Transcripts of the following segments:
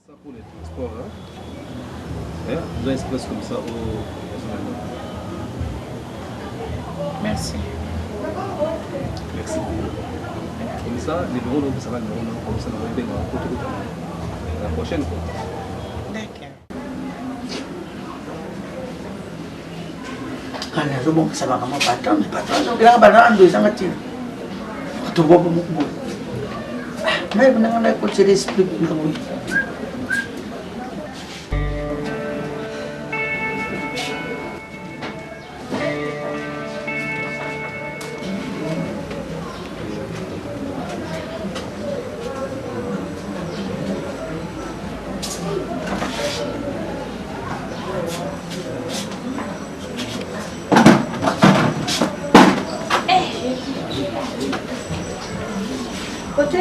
Ça pour les transports, hein? Vous avez espace comme ça au personnel. Merci. Merci. Comme ça, les bureaux, ça va, comme ça, on va bien la prochaine fois. D'accord. Kana zo bon ça va comment patron mais patron donc là bana ando zanga tin to bobo mukbo mais bana na ko chere explique ngamo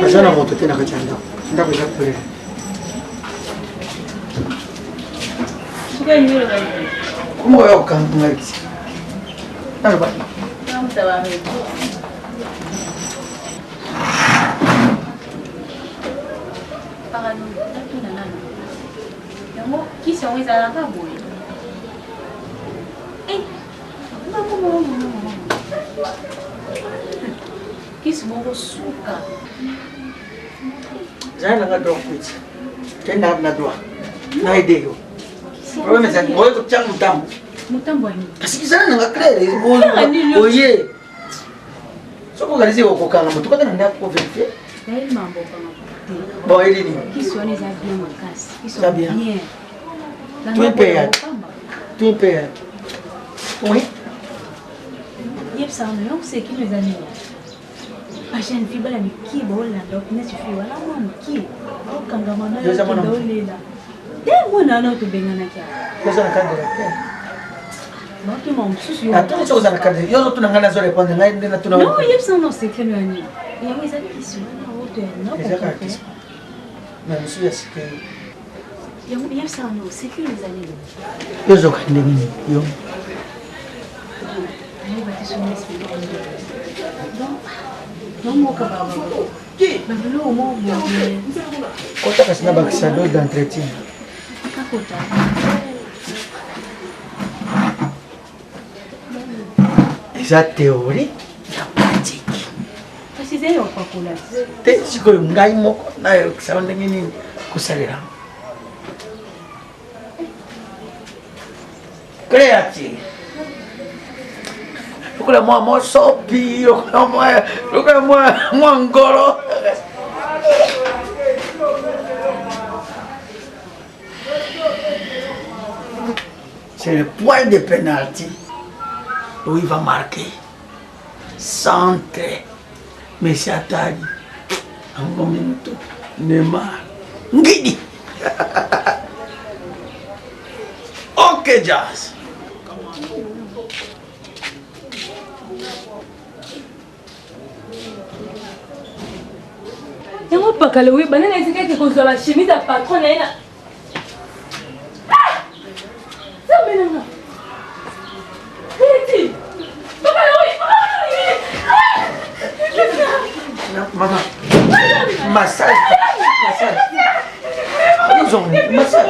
Ajana moto tena kachanda. Nda kuja kule. Suka nyiro gari. Kuma yo kan ngaki. Alba. Namta ba me. Pagano, natuna nana. Yango kisa weza nga boy. Mama. Kisa mo suka. Zana nga drop it. Tena na droit. Na idea yo. Problema za ngoyo kuchanga mtambo. Mutambo ni. Kasikizana nga claire oye. Soko galize okokanga mutu kata nda ko verifie. Dai mambo kama. Bon ili ni. Kisa ni za bien makasi. Ça bien. Tu es payé. Tu es payé. Oui. Yep ça non c'est qui les amis. A jeune fille bala miki bola donc ne suffit wala moi miki. O kanga mana yo dolela. Demo na no to bengana kya. Koza na kadere. Ba to mo susu yo. Attends, chose na kadere. Yo to ngana zo répondre ngai ndena tuna. Non, yep ça non c'est que le ni. Il y a mes amis qui sont là au terrain. Non. Mais monsieur est-ce que Yep ça non c'est que les amis. yo zo kande nini yo. Allez va te soumettre donc non mo ka baba. Baba lo mo mo. Kota kasina bakisa do d'entretien. Kakota. Eza théorie na pratique. Kasi zero kwa kula. Te sikoyo ngai moko na yo kisa ndenge nini kusalira. Créatif. Lokola moi sopi, lokola moi ngolo. C'est le point de pénalty où il va marquer. Centre. Messi Atali. Un minuto. Neymar. Ngidi. Ok, Jazz. Yango pakale oui banana ezeka ke kozwa ba chemise ya patron na ina. Ça menanga. Eti. Pakale oui. Maman. Massage. Ils ont massage.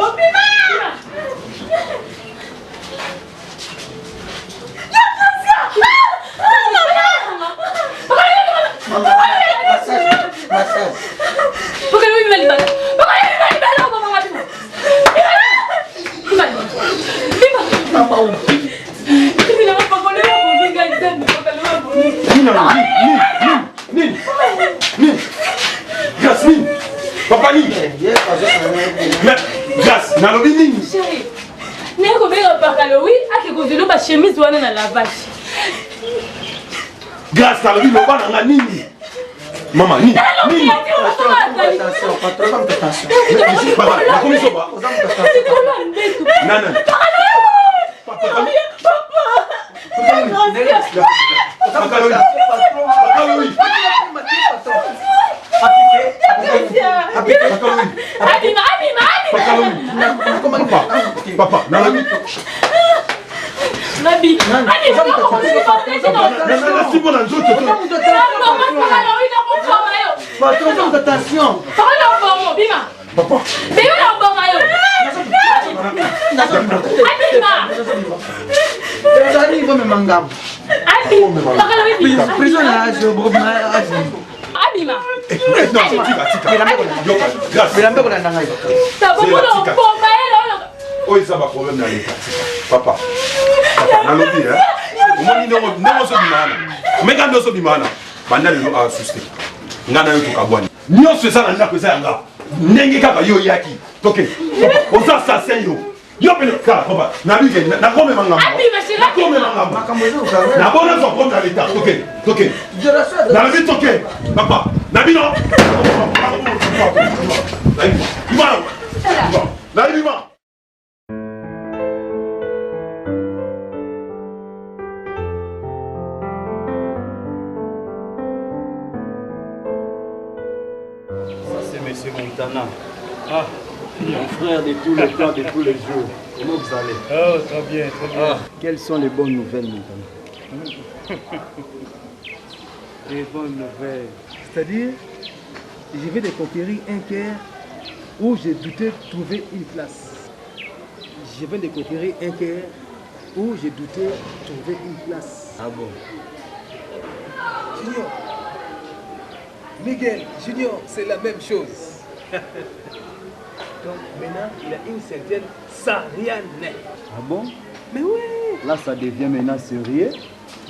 Massage. Pakale oui malibala. Pakale oui malibala mama mama. Maman. Kimi na pakale oui pakale oui pakale oui. Nini. Jasmine. Papa ni. Jas, nalobi nini? Chérie. Neko bega pakale oui ake kozelo ba chemise wana na lavage. Grâce nalobi loba nanga nini? Mama, nini? Nini? Attention, patron, attention. Papa, nakomi soba. Nana. Papa, nalobi. Nabi. Patron, attention. Papa. Oh, ça va problème dans l'état. Papa. Papa, dans l'objet, hein. Au moins, nous sommes bimana. Mais quand nous sommes bimana, pendant le a susté. Ngana yo tukabwani. Nyo se ça na kwesa yanga. Ndenge kaka yo yaki. Toke. On ça assassin yo. Yo pele ka papa. Na lui na kome mangamba. Na kome mangamba. Na bona so prendre l'état. Toke. Toke. Na vie toke. Papa. Na bino. Na bino. Monsieur Montana. Ah, mon frère de tous les temps, de tous les jours. Comment vous allez? Oh, très bien, très bien. Ah, quelles sont les bonnes nouvelles, Montana? Les bonnes nouvelles. C'est-à-dire, je vais de conquérir un cœur où j'ai douté trouver une place. Je vais de conquérir un cœur où j'ai douté trouver une place. Ah bon? Junior. Miguel, Junior, c'est la même chose. Donc maintenant, il a une certaine Sariane. Ah bon? Mais oui. Là, ça devient maintenant sérieux.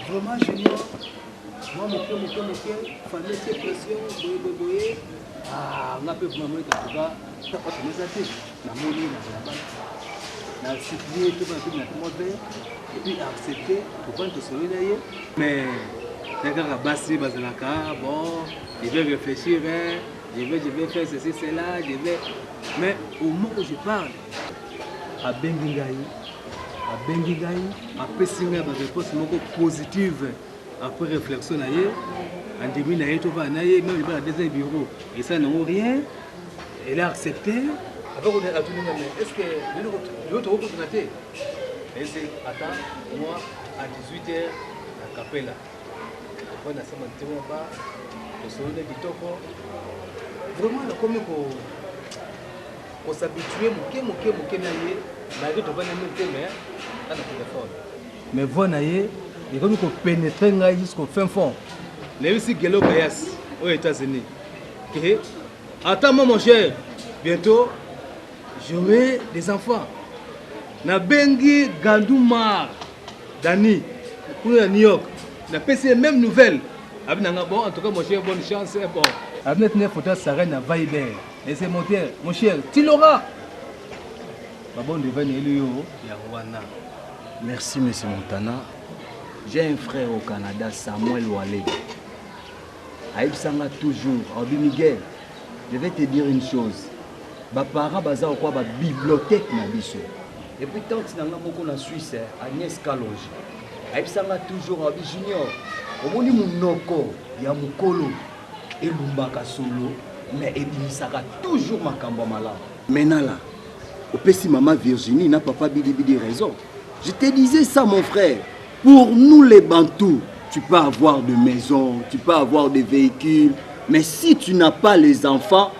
Vraiment, Junior. Moi, mon cœur, fallait ces pressions, boye. Ah, on a pu vraiment être en tout cas. Ça passe mes athées. La monnaie, la supplier, tout le monde, et puis accepter pour prendre ce soleil. Mais, regarde la basse, bon, je vais réfléchir, hein. Je vais faire ceci, cela, je vais. Mais au moment où je parle, à Bengingaï, à Pessinga, ma réponse positive après réflexion, en début, même je vais à deuxième bureau, et ça n'a rien. Elle a accepté. Après, on est à tout le monde. Est-ce que l'autre opportunité? Et c'est, attends, moi, à 18h, à Capella. Après, on a ça, on va, vraiment, on a comme pour s'habituer, mais voilà, il y a comme pénétrer jusqu'au fin fond. Les aussi Gelo Bayas aux États-Unis. Attends-moi, mon cher, bientôt, j'aurai des enfants. Na Bengi Gandoumar, Dani, pour New York, na PC les mêmes nouvelles. Bon, en tout cas, mon cher, bonne chance. Bon. Avec une photo, ça règne à Viber. Et c'est mon cher, tu l'auras. Merci, monsieur Montana. J'ai un frère au Canada, Samuel Wale. Aïb Sanga toujours. Abi Miguel, je vais te dire une chose. Mes parents ont une bibliothèque. Et puis, tant que tu as en Suisse, Agnès Kalonji. Aïb Sanga toujours. Abi Junior. Omoni munoko ya mukolo elumbaka solo mais ebimisaka toujours makambo malamu. Maintenant là, au petit maman Virginie n'a papa Bidi raison. Je te disais ça mon frère. Pour nous les Bantous, tu peux avoir des maisons, tu peux avoir des véhicules, mais si tu n'as pas les enfants,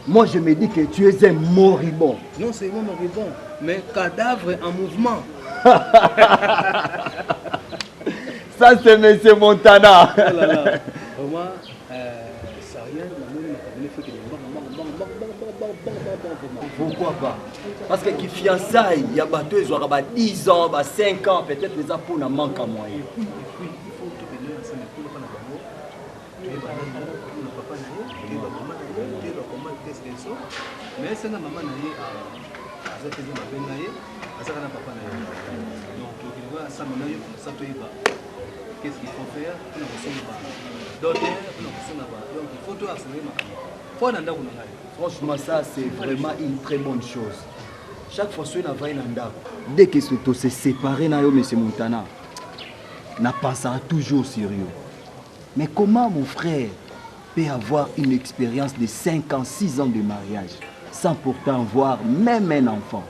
moi je me dis que tu es un moribond. Non, c'est un moribond, mais cadavre en mouvement. Ça c'est monsieur Montana. Oh là là. Moi, ça rien, pourquoi pas? Parce que qui fiançailles, il y a bateau, ils auront 10 ans, 5 ans, peut-être les apôts n'en manquent à moyen. Et puis, il faut te bénir ensemble pour le panabamo. Tu es papa naïe, tu es maman naïe, tu es comment qu'est-ce qu'ils sont. Mais c'est la maman naïe à cette maison naïe, à ça papa naïe. Donc, il voit ça naïe, ça te y va. Qu'est-ce qu'il faut faire pour nous pas d'autres pour nous pas. Donc, il faut tout accélérer ma caméra. Franchement, ça c'est vraiment une très bonne chose. Chaque fois que tu as dès que tu se séparé, M. Montana, n'a pensera toujours sérieux. Mais comment mon frère peut avoir une expérience de 5 ans, 6 ans de mariage sans pourtant avoir même un enfant?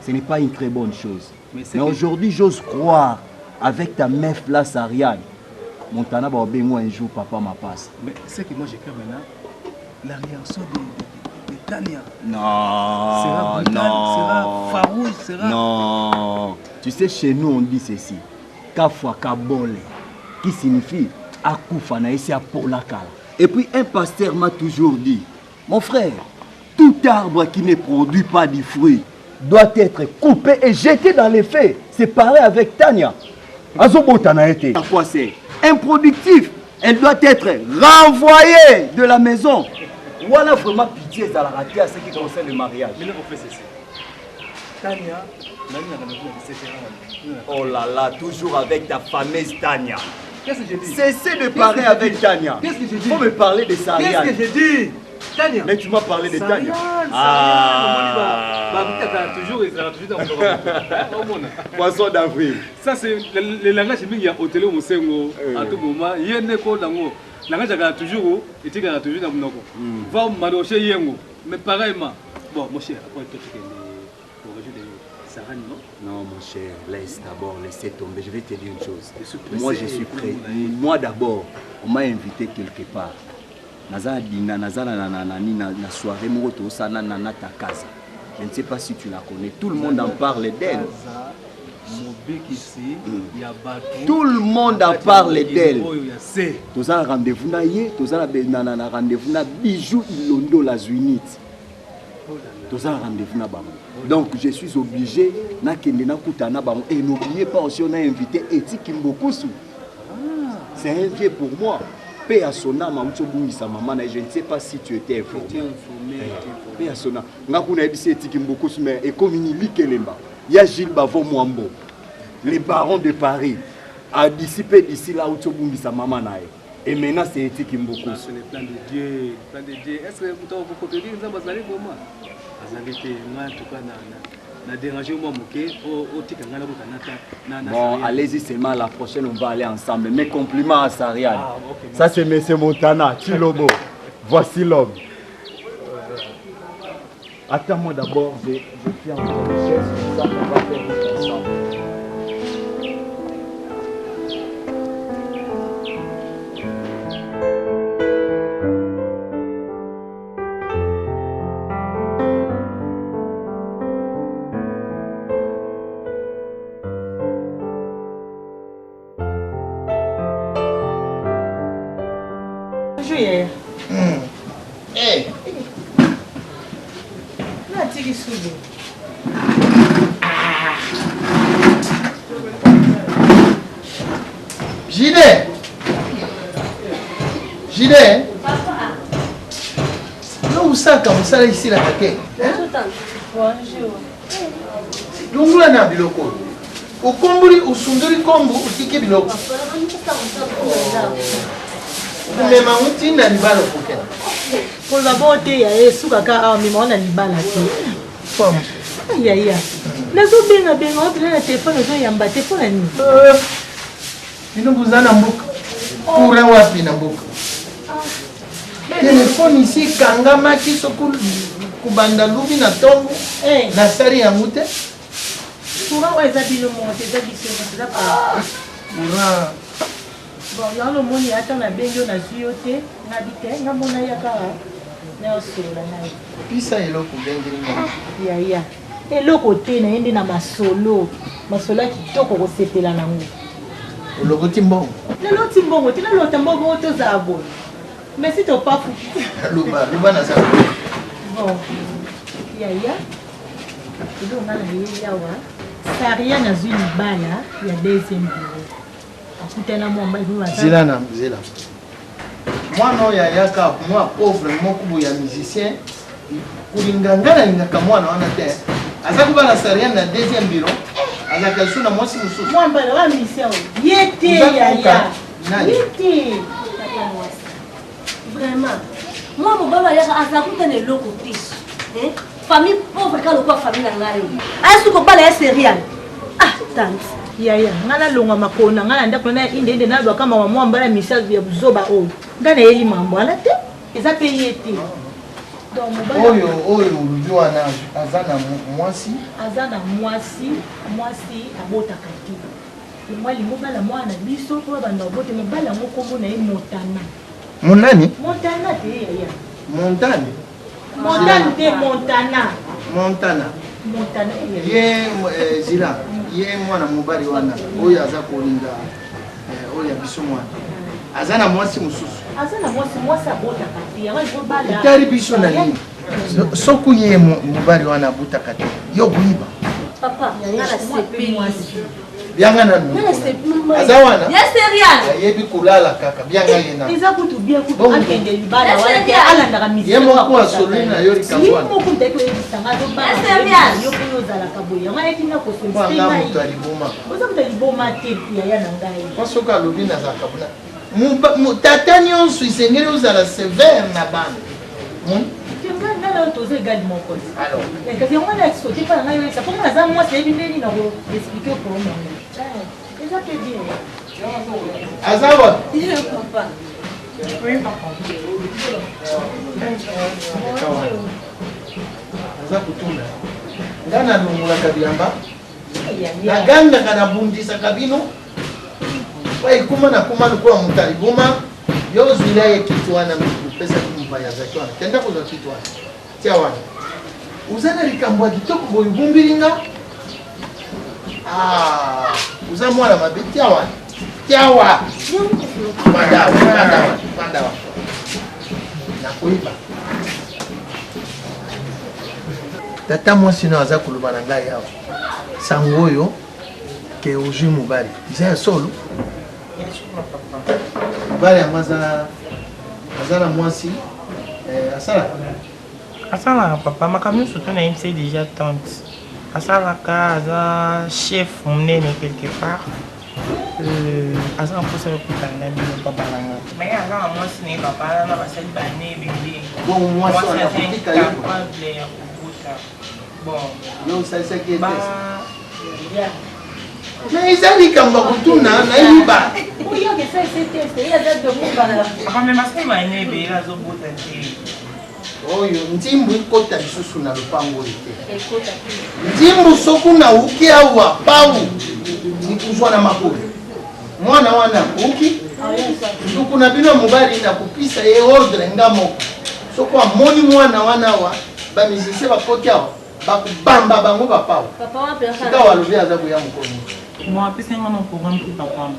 Ce n'est pas une très bonne chose. Mais aujourd'hui, j'ose croire, avec ta meuf là, Sariane, Montana va bien un jour, papa m'a passe. Mais c'est que moi j'ai cru maintenant, la réaction de Tania sera farouche, sera. Non. Tu sais, chez nous, on dit ceci. Kafwa kabole, qui signifie Akoufa na esi apola kala. Et puis, un pasteur m'a toujours dit, mon frère, tout arbre qui ne produit pas de fruits doit être coupé et jeté dans les feux. C'est pareil avec Tania. Azobotana été. À quoi c'est? Improductif. Elle doit être renvoyée de la maison. Voilà vraiment pitié dans la raté à ce qui concerne le mariage. Mais là, on fait ceci. Tania, oh là là, toujours avec ta fameuse Tania. Qu'est-ce que j'ai dit? Cessez de parler avec Tania. Qu'est-ce que j'ai dit? Faut me parler de Sariane. Qu'est-ce que j'ai dit? Tania. Mais tu m'as parlé de Tania. Toujours, il sera toujours dans mon Poisson d'avril. Ça, c'est le langage qui est au télé au Moussengo. À tout moment, il y a un écho dans le langage qui est toujours, et qui est toujours dans le Noko. Va au Maroché Yengo. Mais pareillement. Bon, mon cher, après tout ce que Sarah, non? Non, mon cher, laisse d'abord, laissez tomber. Je vais te dire une chose. Moi, je suis prêt. Moi, d'abord, on m'a invité quelque part. Naza dina, naza na soirée, moto sana na ta casa. Je ne sais pas si tu la connais. Tout le monde en parle d'elle. Tout le monde en parle d'elle. Tu as un rendez-vous na ye, tu as un rendez-vous na bijou ilondo la Zunit. Tu as un rendez-vous na bam. Donc je suis obligé na kende na kutana bam. Et n'oubliez pas aussi on a invité Eti Kimbokusu. C'est un vieux pour moi. Paix à son âme, je ne sais pas si tu étais informé. Paix à son âme. Et comme il y a Gilles Bavo Mwambo, les barons de Paris, a dissipé d'ici là où tu as maman. Et maintenant c'est Eti Kimbokusu. C'est le plan de Dieu. Est-ce que vous avez copié ça? Vous allez comment? Vous avez en tout cas bon, allez-y seulement, la prochaine on va aller ensemble. Mes compliments à Sariane. Okay, ça c'est M. Montana, Chilobo. Voici l'homme. Attends-moi d'abord, je fais encore une chaise, comme ça on va faire tout ensemble. Jide, non usaka musala ici la kake. Bonjour. Lungula na biloko. Ukombuli usunduri kombu utike biloko. Mema muti na libala kokela. Pour la beauté ya Yesu kaka a mi mona libala ti. Fam. Ya. Nazo benga opela na téléphone zo yamba te pona ni. Ino buzana mbuka. Kura wapi na mbuka. Telefone ici kangama kisoko kubanda lubi na tongo na sari ya mute. Kura wa za bino monte za biso za pa. Kura. Bon, là le monde y attend na bengo na zuyote na bite na mona ya kara. Na osola na. Pisa eloko bengi Ya. Eloko te na ende na masolo. Masolo kitoko ko sepela na ngo. Ologoti mbongo. Lelo timbongo tina lo tambongo to za bo. Mais si tu n'as pas foutu. Luba na sabu. Bon. Ya. Et donc, on a la Sariane a vu une balle, il y a deuxième bureau. Zila. Moi, non, yaka, moi, pauvre, moi, kubu ya musicien. Kulingangana ngaka mwana wana te. Azakuba na Sariane na deuxième bureau. Azaka suna moi si mususu. Moi, mbala wa musicien. Yete ya. Yete. Vraiment. Moi, mon baba, il y a un loco tiche. Famille pauvre, quand on famille dans la rue. Est-ce que vous parlez sérieux? Ah, tante. Ya. Ngana longa makona, ngana ndako na inde na ba kama wa mbala Michel via buzoba o. Ngana eli mambo ala te. Eza payé te. Donc mon baba. Oyo lujuana azana mwasi. Azana mwasi abotaka te. Moi limobala mwana biso ko banda bote mobala moko mona e Montana. Monani? Montana te ya. Montana. Montana te Montana. Montana. Montana. Ye Zila, ye mwana mobali wana. Oyo aza kolinga oyo biso mwana. Azana mwasi mususu. Azana mwasi abota kati. Yango bala. Itari biso na nini? Soku ye mobali wana abuta kati. Yo kuiba. Papa, ngana sepe mwasi. Bianga na nini? Azawana? Yes, Serian. Yebi kulala kaka. Bianga yena. Iza kutu bia kutu akende libala wala ke alanda kamisi. Ye moko asolina yo likabwana. Ni moko ndeke ebisanga zo ba. Yes, Serian. Yo ko zala kaboya. Ngana etina ko Kwa nga mutu aliboma. Oza mutu aliboma te pia ya na ngai. Kwa soka alobi na za kabuna. Tata nyonso isengeli ozala sévère na bana. Nana tozo egali moko. Alors. Kasi yango na expliquer pa ngai yo ça pour moi za moi c'est bindeli na ko expliquer pour moi. Eza pe bien. Azawa. Papa. Oui papa. Aza kutuna. Ngana lungula kabiamba. Naganga kana bundisa kabino. Wai kuma na kuma lukua mutali buma. Yo zwila ye kitu wana mpesa kumpaya za kiwana. Tenda kuzo kitu wana. Tia wana. Uzana likambwa kitoko boyu bumbiringa. Uza mwana mabe tia wana. Tia wana. Mandawa. Na kuiba. Tata mwasi na aza kuluba na ngai yawa. Sangoyo ke ozwi mobali. Iza ya solo. Mobali amaza na mwasi asala papa makambo surtout na c'est déjà tante asala ka aza chef monene quelque part aza mposa yokutana na bino papa nanga mais aza na mwasi na ye papa na basali bane ebele bon mwasi wana kotika yo capable ya kokuta bon yo osalisaki ete mais eza likambo kutuna nayiba Oyo ke ça c'est testé, ya date de mon bala. mais basali bane ebele azobota te oyo nzimbu ikota lisusu na lupango ete nzimbu soku na uki awa pau nikuzwa na makolo mwana wana uki nduku na bino mobali na kupisa ye ordre nga moko soku amoni mwana wana wa bamisise bakoti awa bakubamba bango bapau sika walobi aza koya mokolo mo apesenga na programme pour papa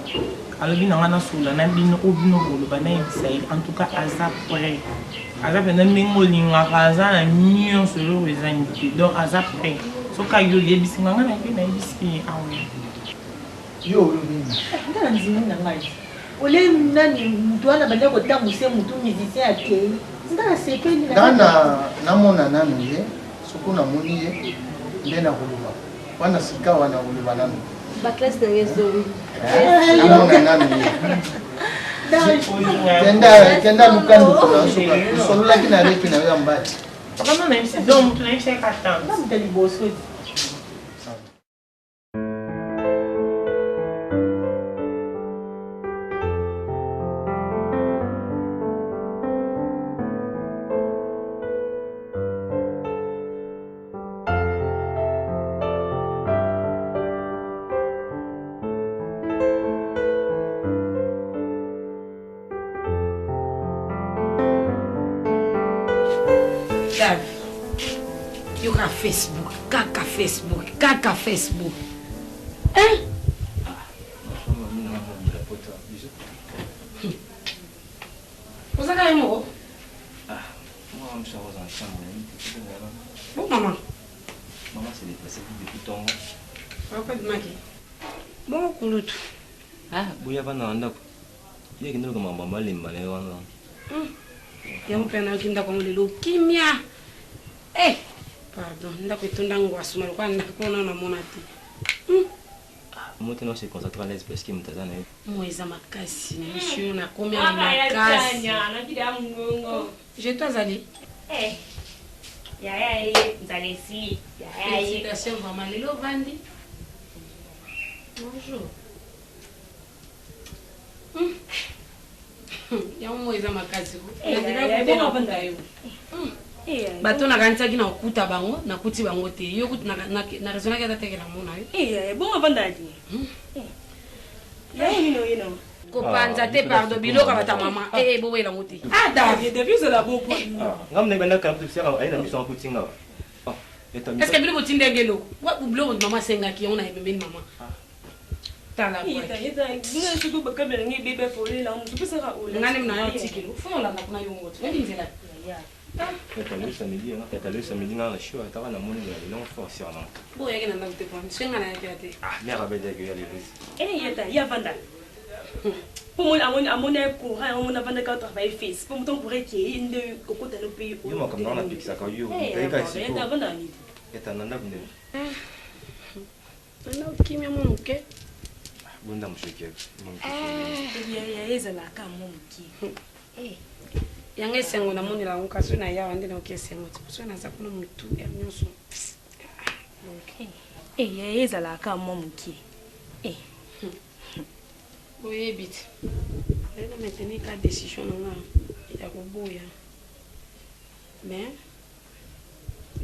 alobi na nga nasula na bino obino koloba nayebisa ye en tout cas aza prêt aza pena ndenge olingaka aza na nyonso eloko ezangi te donc aza prêt soki ayoyebisi nga nga na mpe nayebisi awe yo olobini Ngana nzimi na ngai. Ole nani mutu wana bande ko tambuse mutu musicien akei. Ngana sepeli na. Ngana namona nanu ye soku namoni ye nde na koloba wana sika wana koloba nanu Ba classe na yezo. namona nanu ye kenda lukandu kuna soka usololaki na repi na yo mbali kama nayebisi donc mutu nayebisi ekatante Ba mutali boso. Yoka Facebook, kaka Facebook. Vous avez un mot? Moi, je suis en chambre. Bon, maman. Maman s'est déplacée depuis ton Papa de Maki. Bon, Kouloutou. Ah, Bouya na ndako. Yeye kindogo kama mama limba na wana. Yamu pena ukinda kwa mulilo kimya. Pardon, ndako itonda ngwasu malikuwa ndako na mona ti. Moto no se consacre à l'aise parce que mtazana hiyo. Mweza makasi, nisho na komia na makasi. Na kida mungongo. Je t'azali. Yaya ye nzalesi. Yaya ye. Félicitations vraiment lelo vandi. Bonjour. Ya mweza makasi. Ndira kupenda yo. Bato na kanisaki na okuta bango, na kuti bango te. Yo kuti na raison ka tatekela mona yo. bon avandadi. Ya mino yeno. Kopanza te pardon biloko bata mama. Bo wela ngoti. David, depuis c'est la bon point. Ngam ne bana ka plus sera aina mission kutinga. Est-ce que tu veux dire que l'eau? Moi, oublie votre maman, c'est un qui on a aimé maman. T'as la voix. Pour moi, à mon courant, on a vendu quand travail face. Pour moi, pourrait qu'il y ait une de coco dans le pays. Il m'a comme dans la pique, ça quand you. Il y a un anda venu. Un autre qui m'a manqué. Bon dame, je sais. Il y a la cam qui. Yanga sengo na moni la unka so na ya wande na okesengo. So na zakuna mutu ya nyoso. Il y a la cam qui. Oui, bit. Elle a maintenu la décision il y a Boboya. Mais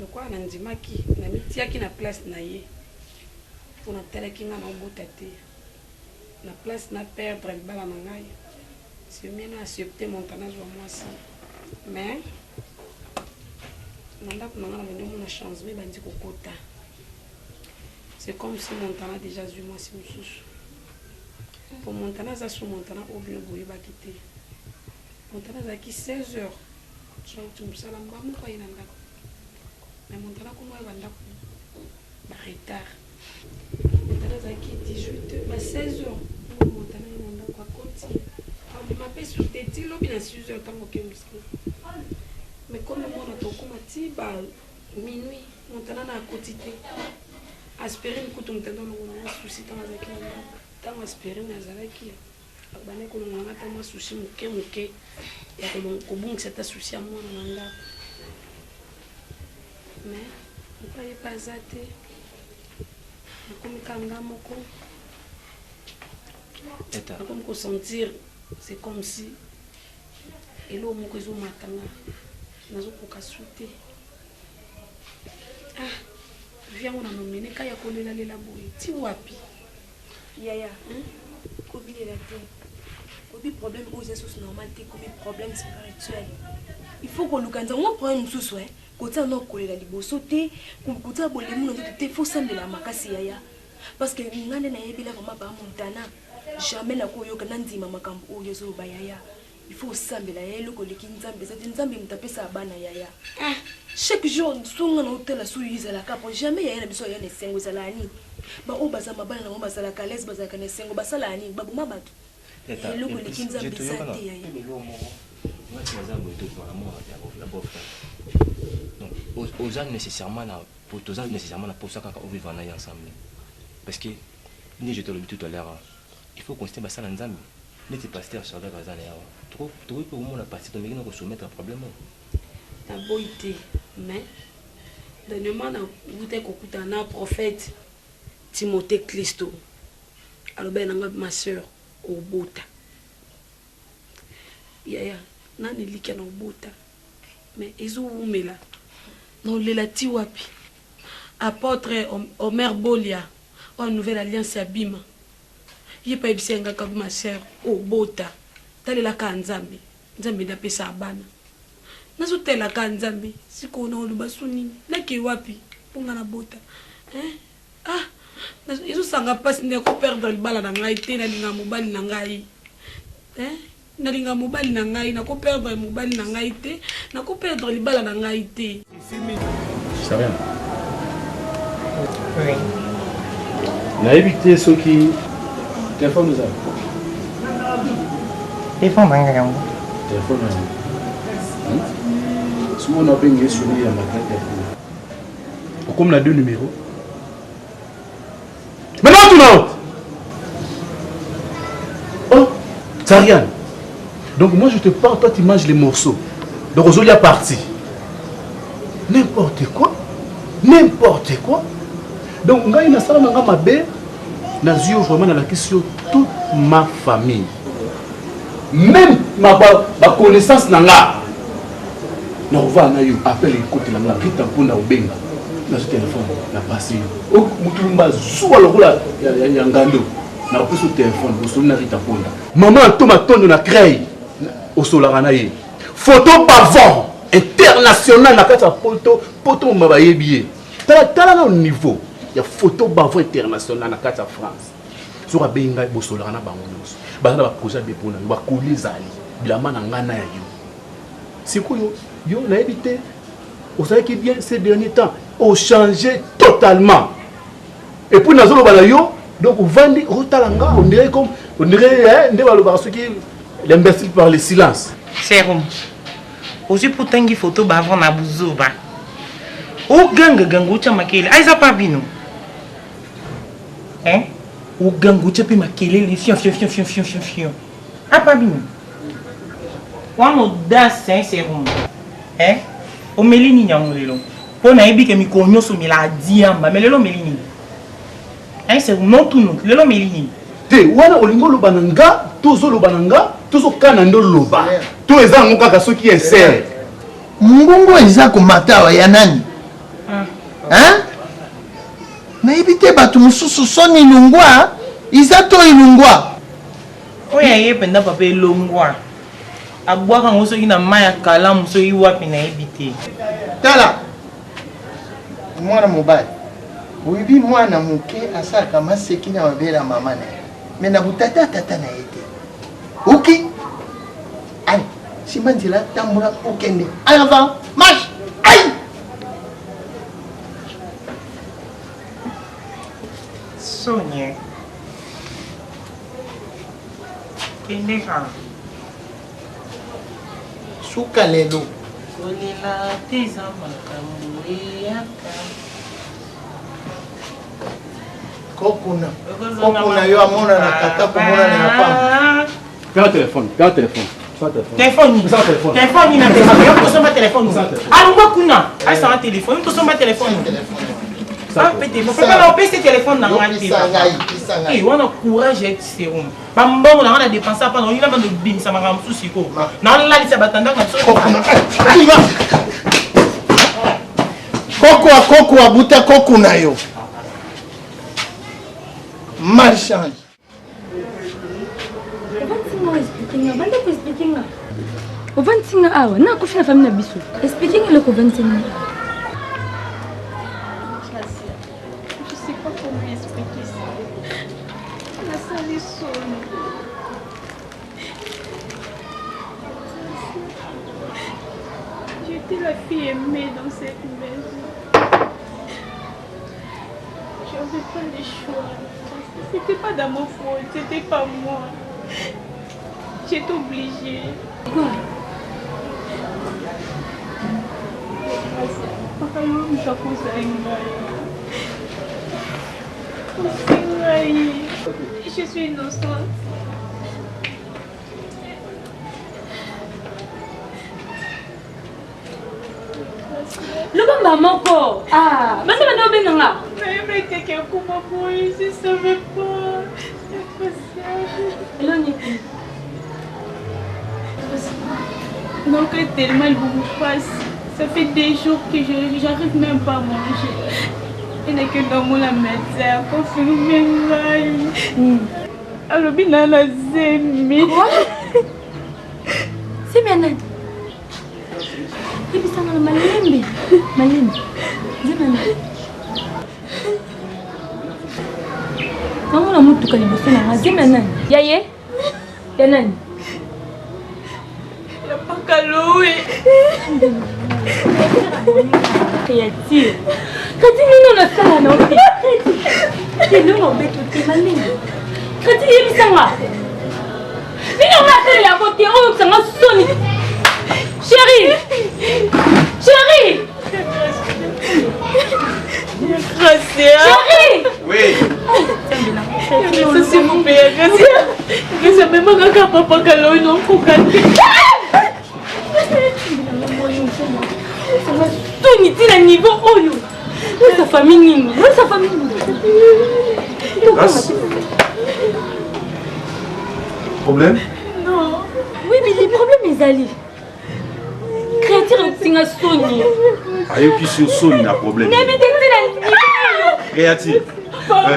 le quoi on dit maki, na mitia qui na place na ye. Pour na tele qui na botate. Na place na perdre le bala na ngai. Si bien accepter Montana zo moi si. Mais nanda ko na venu mon chance mais bandi ko kota. C'est comme si Montana déjà vu moi si mususu. Pour Montana, ça sur Montana, au bien boye va quitter. Montana, ça qui 16 heures. Tu me sais, là, moi, je suis là. Mais Montana, comment elle va là? Retard. Montana, ça qui 18 heures. 16 heures. Montana, il va quoi continuer. Je m'appelle sur tes îles, il y a 6 heures, tant que mais comme moi, on a dit, minuit, Montana a quotidien. Aspirine, quand on t'a donné un souci dans la zaki. Tant aspirine nazalaki abane ko nganga tama sushi muke ya ko bunga cette sushi à moi nanga mais on peut pas zate comme kanga moko eta comme ko sentir c'est comme si elo moko zo matanga nazo ko kasute viens on a nominé kaya ko lela boy ti wapi Yaya, Kobi est la terre. Kobi problème aux ressources normales, Kobi problème spirituel. Il faut qu'on nous gagne. On prend une sous côté on a collé la libo sauter, côté à boler mon il faut s'en de la makasi yaya. Parce que n'ane na yebila vraiment ba Montana. Jamais na koyo kana ndima makambo o yezo bayaya. Il faut s'ambela yelo ko likinzambe, c'est nzambe mtape sa bana yaya. Chaque jour songa na hôtel la souiza la capo jamais yaya na biso yaya ne sengo zalani. Ba o baza mabana na ngomba sala kales baza kana sengo basala ani babu mabatu eloko likinza bisate ya donc aux gens nécessairement pour ça quand on vit ensemble parce que ni je te le dis tout à l'heure il faut qu'on se basse dans nzambe n'était pasteur sur la bazana ya trop pour moi la partie de nous soumettre un problème ta boité mais dernièrement vous êtes écouté un prophète Timothée Christo. Alors ben ma soeur au bota. Yaya, nani lika na bota. Mais ezo umela. Non le lati wapi. Apôtre Omer Bolia. En nouvelle alliance abima. Yepa ibisenga ka ma soeur au bota. Tale la kanzambi. Nzambi na pesa abana. Nazo tela kanzambi. Siko na olubasuni. Laki wapi. Ponga na bota. Ils sont pas ne ko perdre le bala na ngai te na linga mobali na ngai na linga mobali na ngai na ko perdre mobali na ngai te na ko perdre le bala na ngai te ça rien oui na éviter ceux qui téléphone nous a téléphone manga téléphone si on a bien sonné à ma tête comme la deux numéros. Maintenant tout le monde. Oh, Tariane. Donc moi je te parle, toi tu manges les morceaux. Donc aujourd'hui il y a parti. N'importe quoi. N'importe quoi. Donc il y a une salle dans ma belle. Dans yeux vraiment dans la question toute ma famille. Même ma connaissance nanga. Non va na yo appelle écoute la qui tampona obenga. Na ce téléphone la passé o mutumba zuwa lokola ya ngando na ko so téléphone bo so na rita ponda maman to matondo na crée au solara na ye photo pavon international na kata poto mabaye billet tala na au niveau ya photo bavo international na kati ya France so ka benga bosolaka na bango nyonso baza na ba projet be pona ba kolizali bilama na ngana ya yo sikoyo yo na évité vous savez que bien ces derniers temps ont changé totalement et puis nazolo bala yo donc vandi rotalanga on dirait comme on dirait nde baloba ce qui l'imbécile par le silence Serum aussi pour tangi photo bavo na buzoba o ganga ucha makele aiza pa bino o ganga ucha pe makele le fion apa bino wana audace Serum o melini nyangolelo pona ebi ke mikonyo so mila diamba melelo melini Serum non tout non lelo melini te wana olingo loba nanga tozo loba nanga tozo kana ndo loba to eza ngo kaka soki ese mungungu eza komata ya nani na ibite batu mususu soni lungwa izato ilungwa oya yependa papa ilungwa abwaka ngo soki na maya kala muso iwapi na ibite tala mwana mobali oyibi mwana muke asaka maseki na babela mama na ye me na butata tata na ye te uki ai sima nzela tambola okende en avant marche ai Sonia Kendeka suka lelo Olela teza makambo eyaka kokuna yo amona na tata komona na pamba Père téléphone téléphone ina téléphone yo kosomba téléphone alungwa kuna asa téléphone to somba téléphone ah pété mon papa on pèse téléphone na ngati eh wana courage et Serum bambongo na ngana dépenser pas non il va de bim ça m'a souci ko na la lisa batanda ka so koko abuta kokuna yo marchand Ovantinga awa na kufina famille na biso. Expliquez le Ovantinga. Je sais pas comment expliquer ça. La salle est sonne. J'étais la fille aimée dans cette maison. J'avais pas le choix. C'était pas dans ma faute, c'était pas moi. J'étais obligée. Quoi? Papa, je suis innocente. Lobamba moko. Ah, basi bana obenanga. Mais quelqu'un comment pour je savais pas. C'est possible. Eloni. Donc tellement il vous passe. Ça fait des jours que j'arrive même pas à manger. Il n'est que dans mon médecin. Confirmé là. Alors bien la zemi. C'est bien. Et puis ça dans le malembe. Malembe. Zemana. Comment la mutu kaliboso na zemana. Yaye. Yanani. La pakalowe. Créative. Kati nino na sala na ote. Telo no beto te malembe. Kati yebisanga. Nino na sala ya bote o sanga soni. Chérie! Chérie! Chérie! Oui! Ça c'est mon père. Grâce même à papa Kalo, non, Kokati. Tony, tu as niveau Oyo. Sa famille, sa famille. Problème? Non. Oui, mais les problèmes, ils allaient. Créature, c'est un Sony. Ayo qui sur Sony n'a problème. Créative. Papa.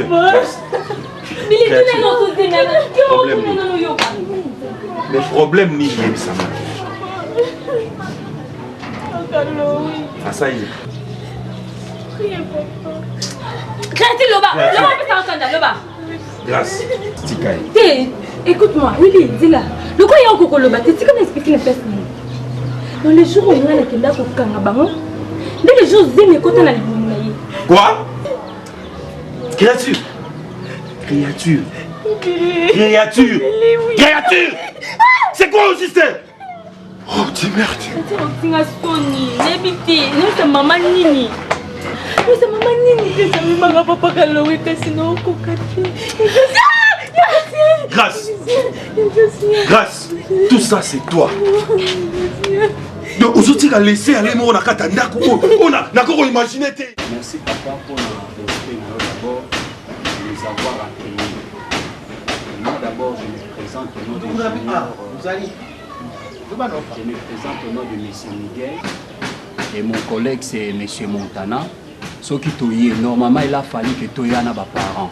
Mais les deux n'ont pas de problème. Le problème ni bien ça. Ah ça y est. bien, papa. Créatif, Loba. Loba, on peut s'entendre, Loba. Grâce. Tiens, écoute-moi, oui, dis-la. Le quoi il y a encore Loba, tu sais comment expliquer les fesses. Dans les jours où on a la kenda pour Kangabango, dès les jours où on a côté la ligne. Quoi? Créature. Créature. Créature. Créature. C'est quoi au système? Oh, tu merde. C'est maman Nini. C'est maman Nini qui s'est mis à papa Kaloé, sinon on Grâce. Grâce. Tout ça, c'est toi. Donc, aujourd'hui, tu as laissé aller mon akatanda. On a encore imaginé. Merci papa pour le respect d'abord de nous avoir accueillis. Moi d'abord, je me présente au nom de Je me présente au nom de M. Miguel et mon collègue c'est M. Montana. Ce qui toye, normalement il a fallu que toye na ba parents.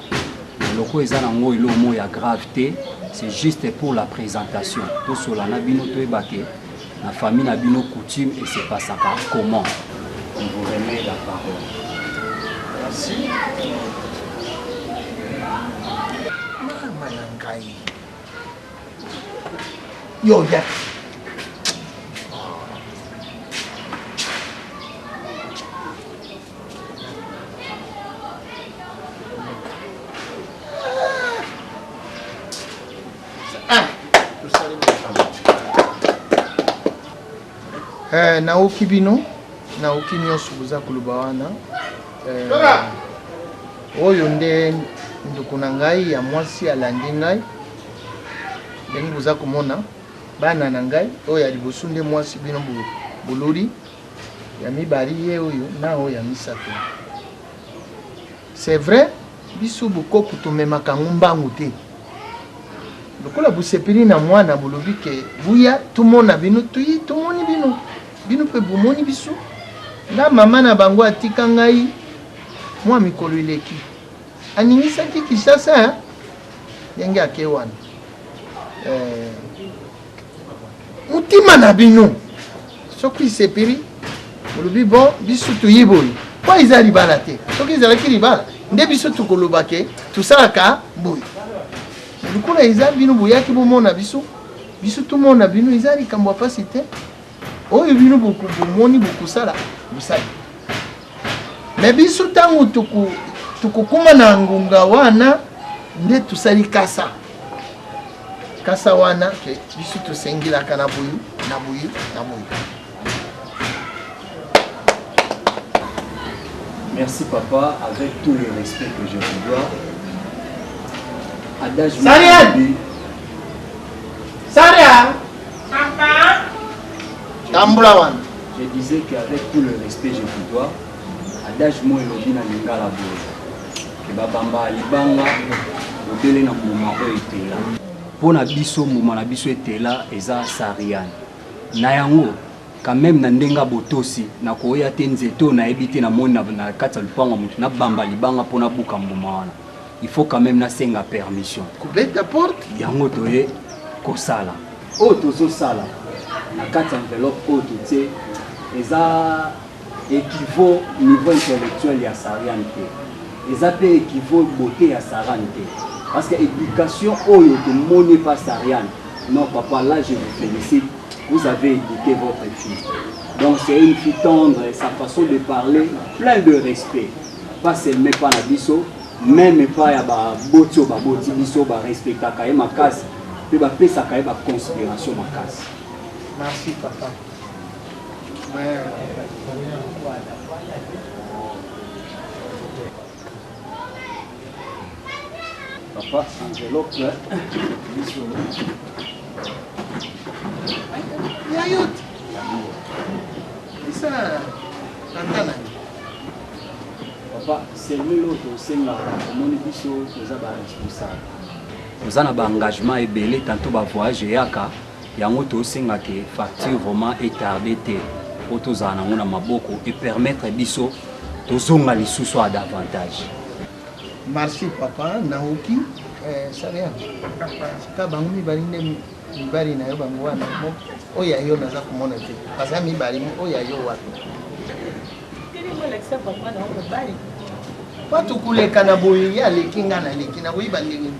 Le ko ezanango ilo mo ya gravité, c'est juste pour la présentation. To solana bino to ebake la famille na bino coutume et c'est pas ça comment. On vous remet la parole. Merci. Yo, ya. Naoki bino, naoki nyonso boza koloba wana. Oyo nde ndeko na ngai ya mwasi alandi ngai. Ndenge boza komona bana na ngai oyo ya liboso nde mwasi bino bolori ya mibali ye oyo na oyo ya misato. C'est vrai, biso bokoko tomemaka mbangu te. Lokola busepeli na mwana bolobi ke buya tumona bino tuyi tumoni bino. Bino pe bomoni biso. Na mama na bango atika ngai mwa mikolo ileki. Aningisaki Kinshasa yenge ake wana. Mutima na bino. Soki sepeli bolobi bon biso tuyi boyi. Kwa iza libala te. Soki ezalaki libala nde biso tukolobake tusalaka boyi. Lukula iza bino boyaki bomona biso. Biso tumona bino iza likambo pasi te. Oyo bino bomoni bokusala busali. Mais biso tangu tukukuma na ngunga wana nde tusali kasa. Kasa wana ke biso tusengilaka na buyu na buyu na buyu. Merci papa, avec tout le respect que je vous dois. Adage Saria! Papa! Je disais qu'avec tout le respect que je vous dois, adage moi elobi na lingala boye. Que babamba libanga obele na moment oyo etela. Pona biso moment na biso etela eza Sariane. Na yango quand même na ndenga botosi na koya te nzeto na ebite na moni na kata lupango mutu na bamba libanga pona buka mbuma wana. Il faut quand même na senga permission. Kubeta porte yango toye kosala. O tozo sala. Na kata enveloppe o totie eza équivaut niveau intellectuel ya Sariane te. Eza pe équivaut beauté ya Sariane te. Parce que éducation oyo te moni pas Sariane. Non papa, là je vous félicite. Vous avez éduqué votre fille. Donc c'est une fille tendre, sa façon de parler, plein de respect. Pas seulement pas na biso, même pas ya ba botio ba boti biso ba respecta ka ma casse, pe ba pesa ka ba considération ma casse. Merci papa. Papa, enveloppe biso. Yayot. Isa tantana. Papa, c'est l'autre c'est la moni biso toza ba responsable. Toza na ba engagement ebele tantôt ba voyage yaka yango to senga ke facture vraiment étardé te pour toza na ngona maboko et permettre biso tozonga lisusu à davantage. Merci papa, Naoki. Saria. Ka bangu mibali nde mibali na yo bangu wana. Oya yo naza komona te. Parce que mibali oya yo wapi. c'est papa na mobali. Watu kuleka na boye ya leki nga na leki na boye bandenge.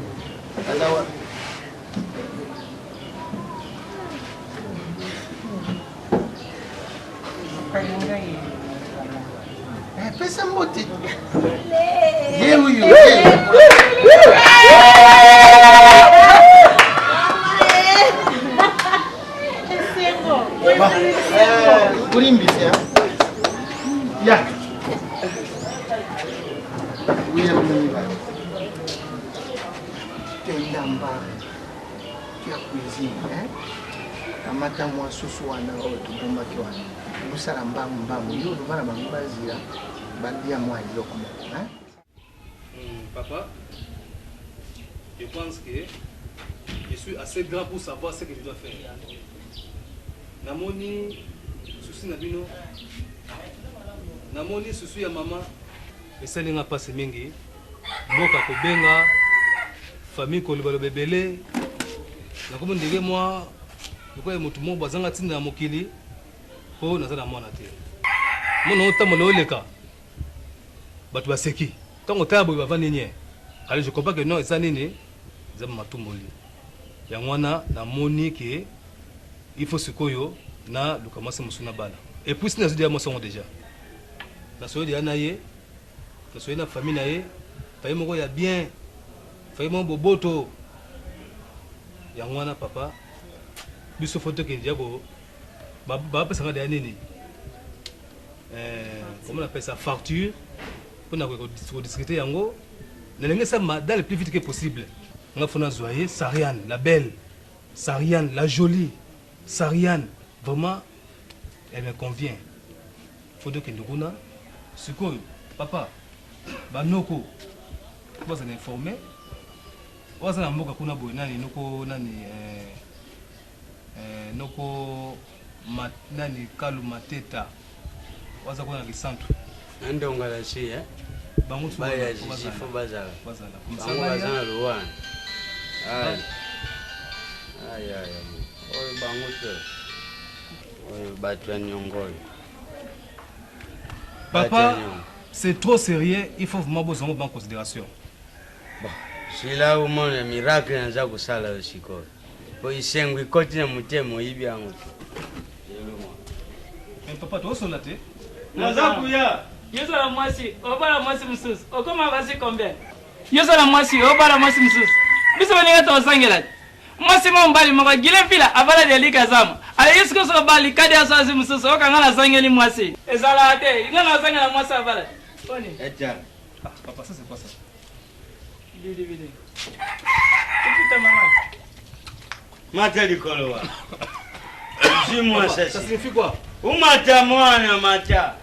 Azawa. Pesa mbote. Ye huyu. Kulimbisi ya. Ya. William Mwiba. Tenda mbare. Kia cuisine, kamata mwa susu wana oyo tubomba ki wana. Busala mbamu yo bana bangazira bandia mwa iloko mo. Papa, je pense que je suis assez grand pour savoir ce que je dois faire. Namoni souci na bino. Namoni souci ya mama. Esali nga pasi mingi. Boka kobenga famille kolibalo bebele. Nakomo ndenge moi ko mutu mo bazanga tinda ya mokili po nazala mwana te. Mona otama loleka. Batu baseki. Tant que tu as venu, alors je comprends que non, ça n'est pas ça m'a tout molli. Yangwana na monique, il faut se koyo na le commencer musuna bala. Et puis si nous dit à moi sont déjà. La soeur de Anaye, la soeur de la famille naye, faille mo ya bien, faille mo boboto. Yangwana papa, biso photo que diabo, ba pesa nga de nini. Comment on appelle ça, facture. Pour discuter yango, dans le plus vite que possible. On a fait Zoé, Sariane, la belle, Sariane, la jolie, Sariane, vraiment, elle me convient. Il faut que nous ayons ce que papa, Banoko, vous vous informé, vous avez un kuna boy nani noko nani noko nani kalu mateta, vous avez un centre. Andonga la si bango baya jifo bazala bango bazala luwana ay oyo bango te oyo batwa nyongolo. Papa, c'est trop sérieux, il faut vraiment vous en considération. Bon, si là au monde miracle naza kusala usiko po isengwe koti na mutemo ibi yangu. Mais papa toi son laté naza kuya Yozo la mwasi, obala mwasi msusu. Okoma basi combien? Yozo la mwasi, obala mwasi msusu. Biso baninga to sangela. Mwasi mo mbali mako gile fila abala de lika zama. Ale yesko so bali kadi asazi msusu okanga na sangeli mwasi. Ezala ate, ngana sangela mwasi abala. Oni. Echa. Papa ça c'est pas ça. Vidi. Tukuta mama. Mata likolowa. Jimwa sasa. Ça signifie quoi? Umata mwana mata.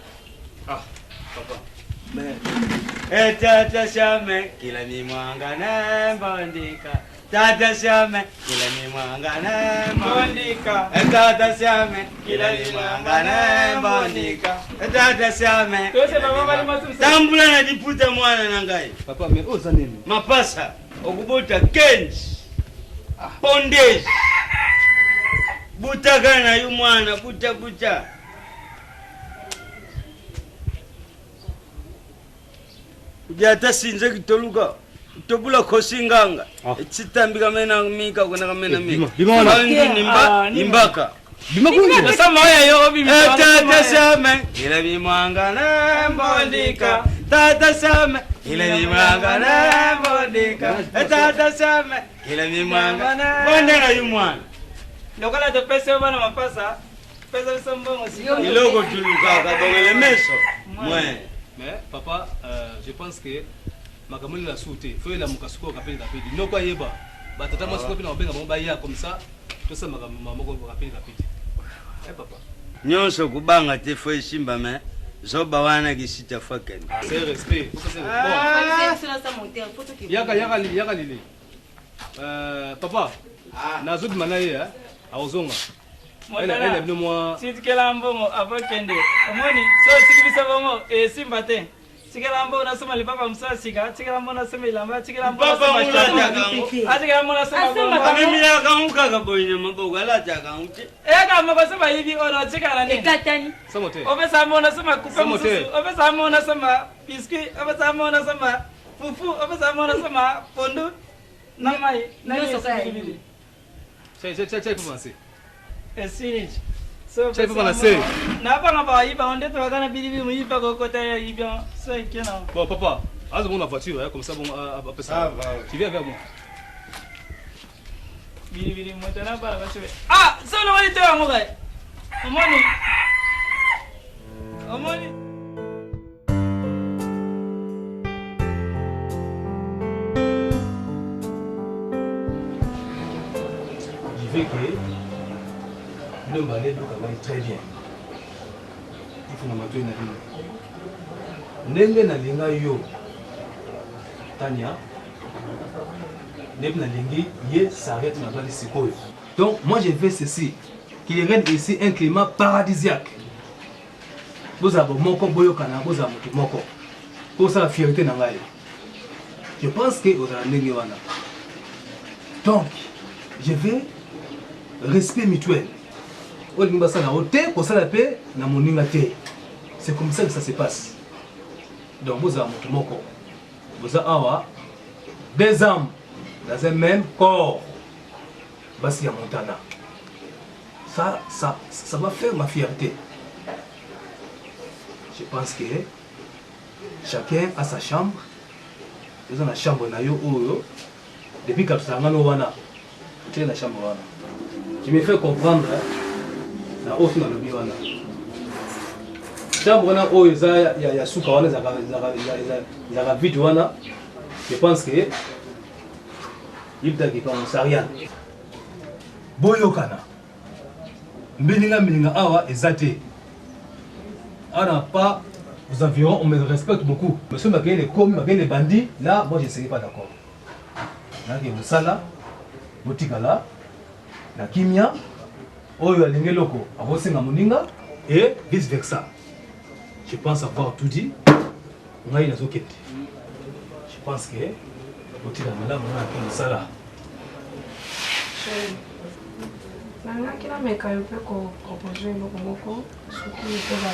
Papa. Mais tata shame kila mimwanga nembondika. Tata shame kila mimwanga nembondika. Tata shame kila mimwanga nembondika. Tata shame. Tose baba bali masu. Tambula na diputa mwana nangai. Papa mais oza nini? Mapasa okubuta kenji. Pondage. Buta na yu mwana buta. Ujata sinze kitoluka tobula khosinganga tsitambi kamena mika kuna kamena mika imbaka bima kunga sama ya yo bimi tata same ila bimwanga na mbondika tata same ila bimwanga na mbondika tata same ila bimwanga na bondera yumwana lokala to pesa bana mapasa pesa sambongo sio iloko tuluka ka bongele meso mwe. Mais papa, je pense que ma caméra la sauté. Il faut la mukasuko kapeli kapeli. Non quoi yeba. Bah tata moi sikopi na obenga bomba ya comme ça. Tout ça ma moko kapeli kapeli. Eh papa. Nyonso kubanga te fo shimba me. Zoba wana kisita fucking. C'est respect. Faut que c'est bon. Yaka lili. Papa. Na zobi manaye aozonga. Elle est venue moi. Si tu es là, mbongo avant kende. Omoni, so sikibisa bongo e simbate. tikela mbona sema lipapa msasika tikela mbona sema ilamba tikela mbona sema tikela mbona sema mimi yakamuka kaboine maboko ala chakamuti kama kwa sema hivi ona tikala nini ekatani samote obesa mbona sema kupe msusu obesa mbona sema biscuit obesa mbona sema fufu obesa mbona sema pondu na mai na nini Chai penser. Esini. So chai penser. Na pas ngaba iba on dit wakana bilibi mu iba kokota ya iba. So ikena. Bon papa, as bon la voiture hein, comme ça bon après ça. Tu viens vers moi. Bilibi motana para ba chwe. Ah, so no wali tewa mo gai. Omoni. Omoni. Que le balai doit très bien. Il faut m'attendre na lino. Ndenge na linga yo. Tania. Neb na lingi ye s'arrête na bali sikoyo. Donc moi j'ai fait ceci qui règne ici un climat paradisiaque. Vous avez moko boyo kana vous avez moko. Pour ça la fierté na ngai. Je pense que vous avez ndenge wana. Donc je vais respect mutuel. C'est comme ça que ça se passe. Donc vous avez moko. Vous avez deux âmes dans un même corps. Basi ya Montana. Ça va faire ma fierté. Je pense que chacun a sa chambre. Vous avez la chambre na yo oyo. Depuis que tu as wana. Tu es la chambre wana. Je me fais comprendre na osu na lobi wana. Chambre wana oyo ya suka wana za vide wana. Je pense que il t'a dit qu'on sait rien. Boyokana. Mbelinga awa ezate. On n'a pas aux environs, on me respecte beaucoup. Monsieur Maguen est comme Maguen est bandit, là moi je ne serai pas d'accord. Là que Moussala, Botikala, la Kimia, Oyo Alingeloko, Arosenga Moninga et vice versa. Je pense avoir tout dit. On a une autre. Je pense que Botikala, là on a une Moussala. nangaki nameka yo mpe kopropose eloko moko soki ekozala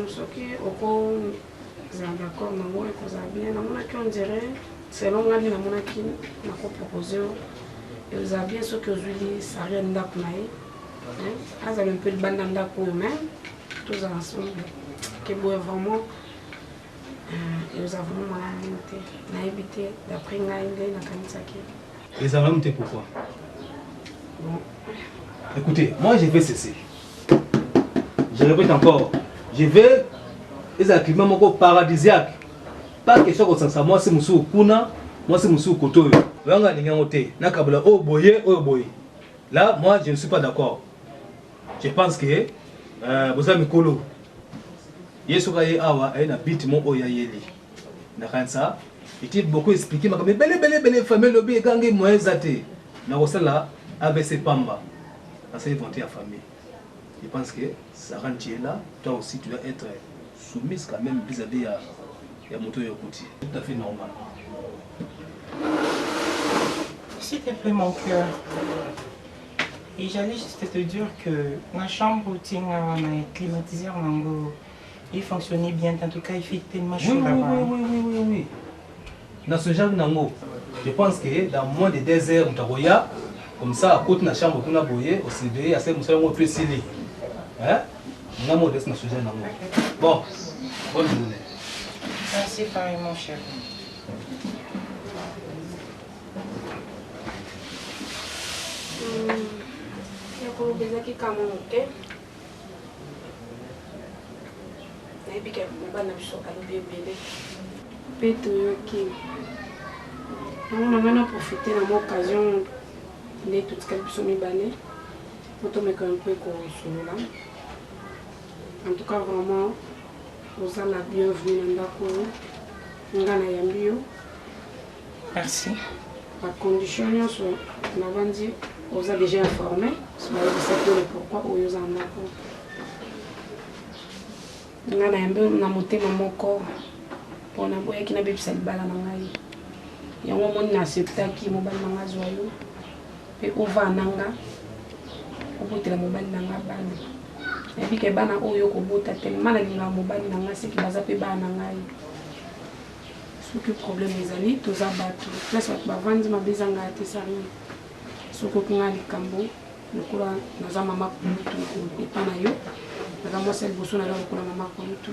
soki okozala d'accord nango ekozala bien namonaki on dirait selon ngani namonaki nakopropose yo ezala bien soki ozwili sari ndako na ye azala mpe libanda ndako oyo même tozala ensemble ke boye vraiment ezala vraiment malamu te nayebi te d'après ngai nde nakanisaki ezala malamu te pourquoi? Écoutez, moi je vais cesser. Je répète encore, je vais les climat moko paradisiaque. Pas question comme ça, moi c'est Moussou Kuna, moi c'est Moussou Kotoyo. Wanga ningangote, nakabula oh boye. Là, moi je ne suis pas d'accord. Je pense que vous avez mikolo. Yesoka ye awa na bit mon oya yeli. Nakansa, il beaucoup expliqué mais belle famille lobby et gangi moyen zate. Na là ABC Pamba, ça inventé la famille. Je pense que ça rend là, toi aussi tu dois être soumise quand même vis-à-vis de Moto Yokouti. C'est tout à fait normal. S'il te plaît mon cœur, et j'allais juste te dire que ma chambre est climatisée en ango. Il fonctionnait bien, en tout cas il fait tellement chaud là-bas. Oui. Dans ce genre d'ango, je pense que dans moins de 2 heures, Mtaroya, comme ça, à côté de la chambre qu'on a boyé, au CDI, à ce moment-là, on peut s'y hein? On a modeste dans ce genre d'ango. Bon, bonne journée. Merci, pareil, mon cher. yakolobezaki kama moke nayebi ke mobali na biso alobi ebele mpe toyoki yango na ngai na profite na occasion nde totikali biso mibale po tomeka mpe kosolola en tout cas vraiment oza la bienvenue na ndako oyo nga nayambi yo merci bacondition nyonso navandi oza déjà informé sobayebisaki yo le pourquoi oyo oza na ndako nga na yambe na motema moko mpona boyaki nabebisa libala na ngai yango moni na acceptaki mobali na nga azwa yo mpe ova nanga obotela mobali na nga bana nayebi ke bana oyo okobota telema nalingaka mobali na nga seki baza mpe bana na ngai soki problème ezali toza bato place bato bavandi mabe ezanga te sari soki okinga likambo lokola naza mama kulutu epa na yo naza mwasi ya liboso na yo lokola mama kulutu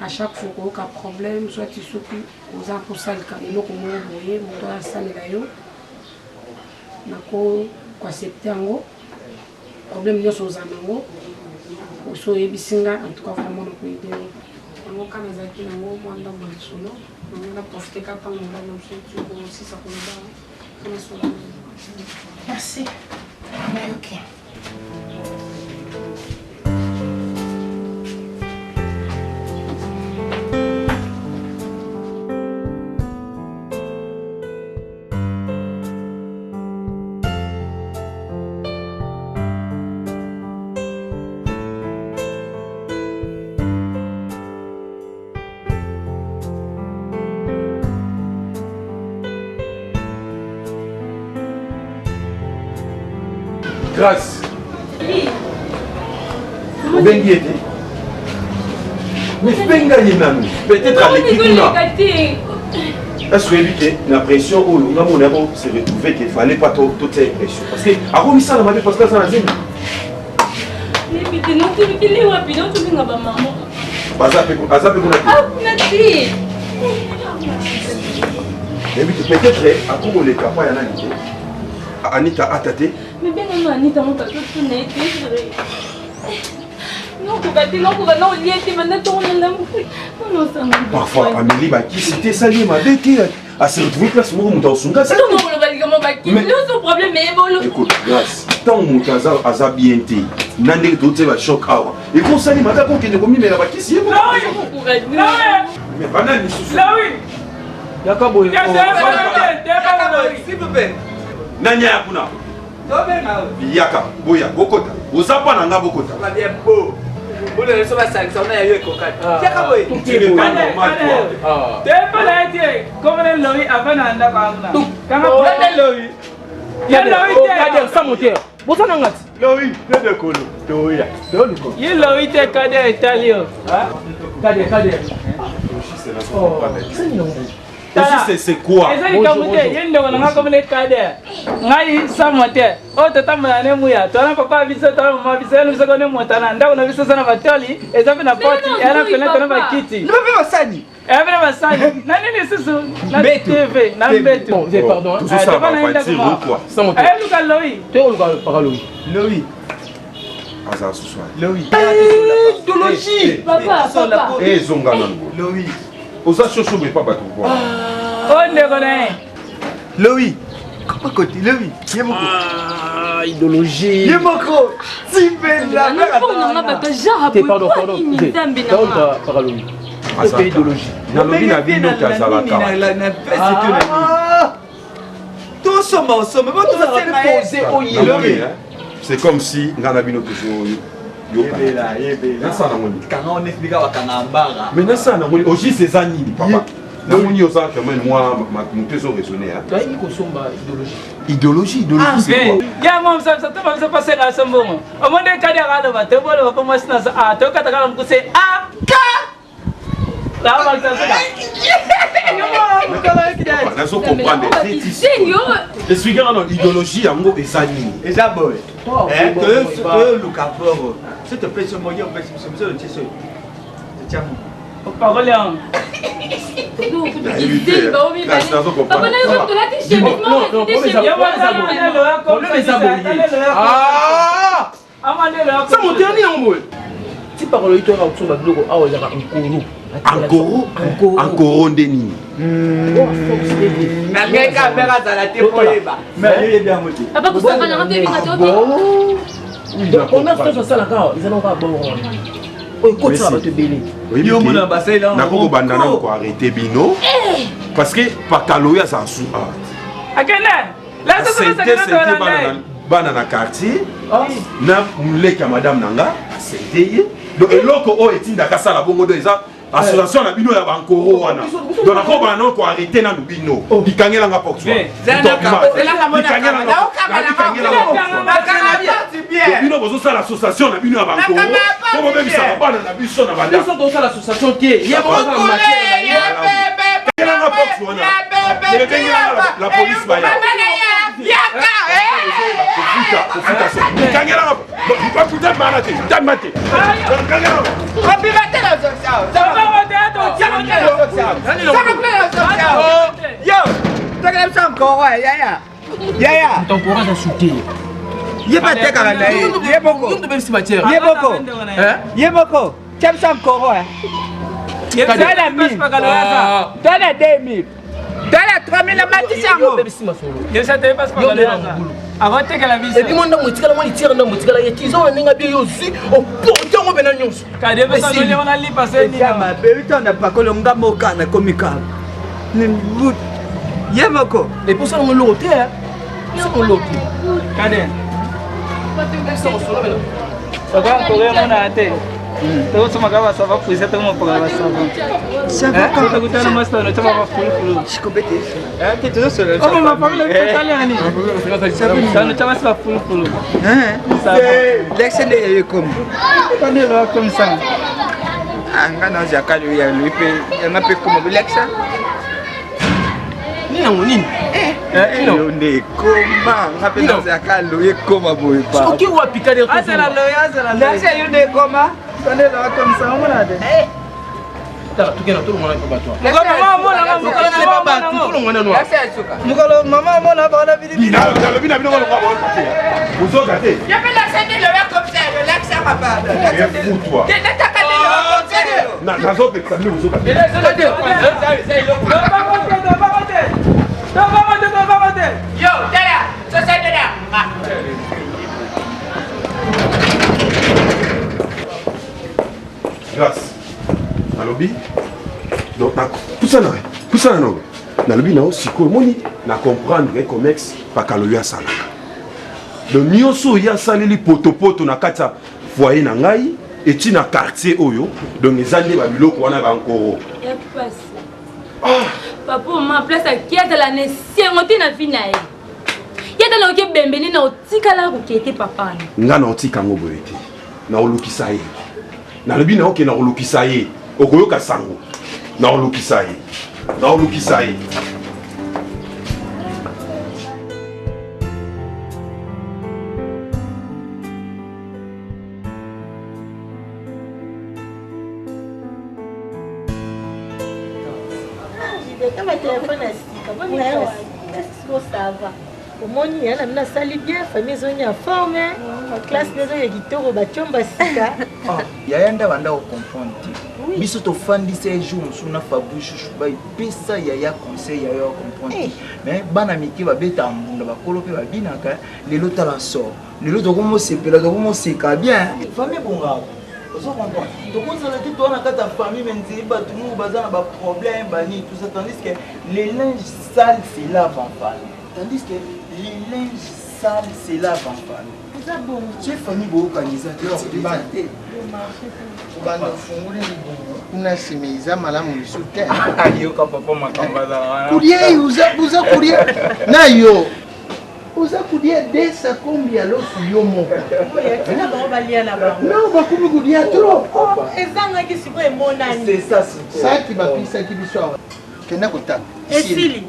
à chaque fois koyoka problème soit soki oza mposalika eloko moko boye moto asalela yo nako koaccepte yango problème nyonso oza nango oso oyebisi nga en tout cas vraiment nakoyede yo yango kana ezalaki nango mwa ndambo ya lisolo nango naprofite ka ntango mobali na biso osisa koloba kana sola. Merci. Ok. Grâce. Bengi était. Mais Benga Yenanu, peut-être à l'équipe là. Est-ce que la pression où nous avons se retrouvé qu'il ne fallait pas toute cette pression? Parce que avant ça, on avait passé ça dans la zone. Peut-être à Congo les capables Anita Atate. Mais bien non Anita mon papa tout n'est été vrai. Non pour battre non pour non lié t'es maintenant ton nom. Non ça. Parfois Amélie bah qui c'était ça lui m'a dit à se retrouver place mon montant sunga. Non non le va comment bah qui le son problème est bon. Écoute grâce tant mon casa aza bien té nandé d'autres va choc awa et qu'on s'allie madame qu'on est commis mais là bah qui c'est bon. Mais banane ni sous. Là oui. Yakobo. S'il vous plaît. Nanya kuna. Yaka, boya, bokota. Uzapa na nga bokota. Ba bien beau. Bole le soba sanction na yo ekokati. Yaka boy. T'es pas là tie. Comme le lori avant na nda kanga. Kanga prendre lori. Ya lori tie. Kader sa moteur. Bosa na ngati. Lori, de kolo. Toya. Toluko. Ye lori tie kader italien. Hein? Kader. Oh, c'est quoi? Bonjour. Osa chocho mais pas battre quoi. Oh ndekone. Louis. Comment côté Louis? Yemoko. Ah, idéologie. Yemoko. Si ben la mère. T'es pardon. Pardon. C'est idéologie. Na lobi na bino kazalaka. Tout sommes ensemble. C'est comme si ngana bino toujours mais ça n'a pas aussi c'est ça ni papa namoni osa quand même moi ma mutezo raisonner hein idéologie c'est quoi ya mom ça te va passer la sombongo au monde kadi akalo ba te bolo ba moi sina a to kata kala mkuse a ka la va ça ça faut comprendre je suis grand dans idéologie yango esani eza boy que Luca Foro s'il te plaît ce moyen on peut se le tissu tiens parole en Encore ndeni. Na ngeka bera za la te poeba. Mais il est bien motivé. Papa ko sanga na te binga tobe. Donc on a fait ça là quand ils ont pas bon. Oh écoute ça va te bénir. Yo mona basai là. Na ko bandana ko arrêter bino. Parce que pakaloya ça sous art. Akena. Là ça bana na quartier. Na muleka madame nanga, c'était donc eloko oyo etindaka sala bongo do eza association na bino ya bankoro wana donc nakoba na ko arrêter na bino bikangelanga porte bino bozosala association na bino ya bankoro po bobebisaka bana na biso na banda biso tozosala association te bikangelanga porte wana la police baya bikangelanga bakuta mana te tamate t'encourage à shooter. Et pour ça, on l'a ôté. On l'a ôté. Kaden. Ça va encore mon athée. Todo sama kaba ça va pousser tout mon programme ça va. Ça va quand tu goûtes le master, tu vas full. Chicobete. Tu te seul. Oh ma femme le italiani. Ça ne t'a pas full. Ça va. L'excellent est comme. Quand il va comme ça. Ngana zakali ya lui pe na pe comme Alexa. Nina nini? Yo ne koma ngapi na zakalo ye koma boy pa. Siko ki wapi kade ko. Azala lo. Laisse yo ne koma. Tande la comme ça on l'a dit. Tala tukena tout le monde pas toi. Mukolo mama mona mukolo mama tout le monde noir. Mukolo mama mona ba la bidi. Bina bina bina ko kate. Bozo kate. Ya pe la scène le ver comme ça, le lac ça papa. Fous-toi. Na zo pe kamne bozo kate. Yo, dada, ça c'est dada. Grâce. Na lobby. Donc poussa na no. Na lobby na osiko moni na comprendre comex pa kaloyo ya sala. Le nyonso ya saleli potopoto na kata foyer na ngai eti na quartier oyo donc ezande ba biloko wana ba nkoro. Ya passe. Papa ma place à qui est la nécessité na vie na ye. Ya dans le bembeni na otikala ko kete papa. Nga na otika ngo boyete. Na olukisa ye. Na lobi na oke na olukisa ye. Okoyoka sango. Na olukisa ye. Na olukisa ye. Ça va. Au moins, il y a la salle bien, famille zone en forme, classe maison il y a guitare bachomba sika. Yayanda banda ko comprendre. Biso to fandi ces jours suna fabuchu bai pesa ya conseil ya comprendre. Mais bana miki ba beta mbunda ba kolope ba binaka lelo tala sort. Lelo to komo sepela to komo sika bien. Famille bonga. Ozo comprendre. To konza te to na kata famille menzi ba tout nous bazana ba problème bani tout ça tandis que les linges sales c'est là en famille. Tandis que les linges sales, c'est là avant famille. Tu es famille beau kanisa. Una simiza malamu lisute. Yo papa makamba. Kulie uza kulie. Na yo. Uza kulie desa kombi alo suyo moko. Tina ba balia na ba. Non, ba kubi kulia trop. Ezanga ki siko e monani. C'est ça. Ça qui va pisa ki biso. Kena kotana. Esili.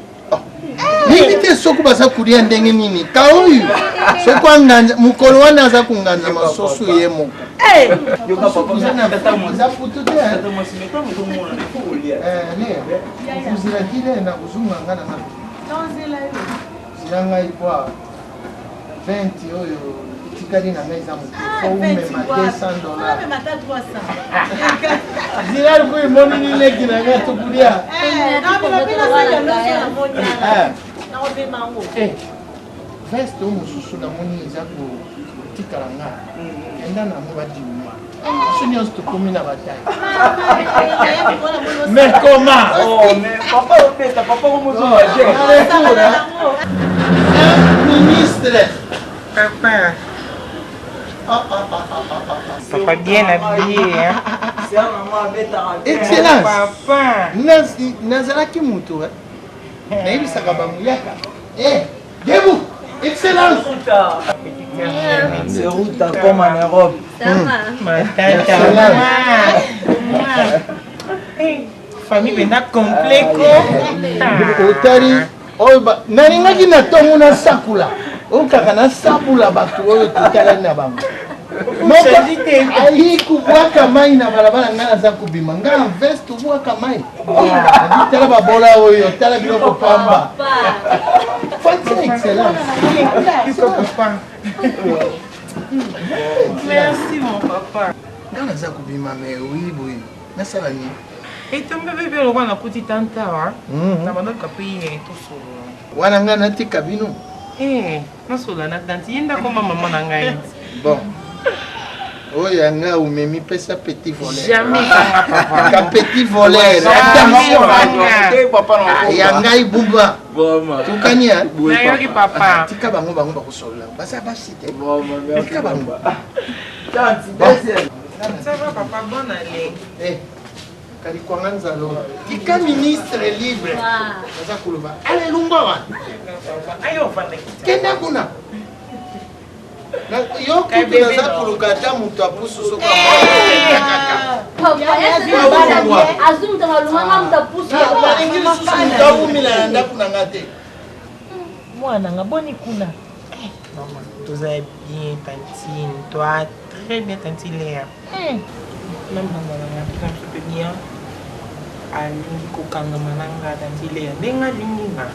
Nini te soku basa kulia ndenge nini? Kaoyu. Soko anganja mukolo wana za kunganja masoso ye moko. Yo papa za futu te. Tata simeta mo mona ne ko lia. Ne. Kuzira kile na kuzunga ngana na. Tonzela yo. Ziranga ikwa 20 oyo tikali na meza mo. Ko me $200. Me mata 300. Zira ko imoni ni leki na ngato kulia. Na bila sala na monia. Na obe mango. Veste o mususu na moni za ko tikala nga. Enda na mo badima. Sunios to komina batai. Mais comment? Oh, mais papa o peta, papa o muzo aje. Ministre. Papa. Papa bien habillé, hein. Excellence. Papa. Nazalaki mutu, hein. Nayebisaka bamuyaka. Eh, debout. Excellence. C'est route comme en Europe. Famille bena complet ko. Otari oba nalingaki na tongo na sakula. Okaka na sabula bato oyo totala na bango. Moko ayi kubwaka mai na balabala nga naza kubima nga na veste obwaka mai. Tala babola oyo tala biloko pamba. Fati excellence. Merci mon papa. Nga naza kubima me oui boy. Nasala ni. Et ton bébé veut le voir na kuti tanta wa. Na bando kapi to solo. Wana nga natika bino. Na solo na tanti yenda koma mama na ngai. Bon. Oyo nga umemi pesa petit voleur. Jamais kanga papa. Ka petit voleur. Attention papa na. Ya ngai bumba. Tukani ya. Na yoki papa. Tika bango bakosola. Basa basite. Tika bango. Tanti, deuxième. Ça va papa, bonne année. Kali kwanga nzalo. Tika ministre libre. Naza kuluba. Ale lumba wa. Ayo fande. Kenda kuna. Yo kutu naza kuluka ta mutu apusu soka mwa. Papa, azum tamaluma mtapusu. Ndawumila nda kuna ngate. Mwana ngaboni kuna. Maman, tu es bien tantine. Toi, très bien tantine Léa. Même maman, un peu bien. Alingi kokanga mananga tantine Léa. Benga linga.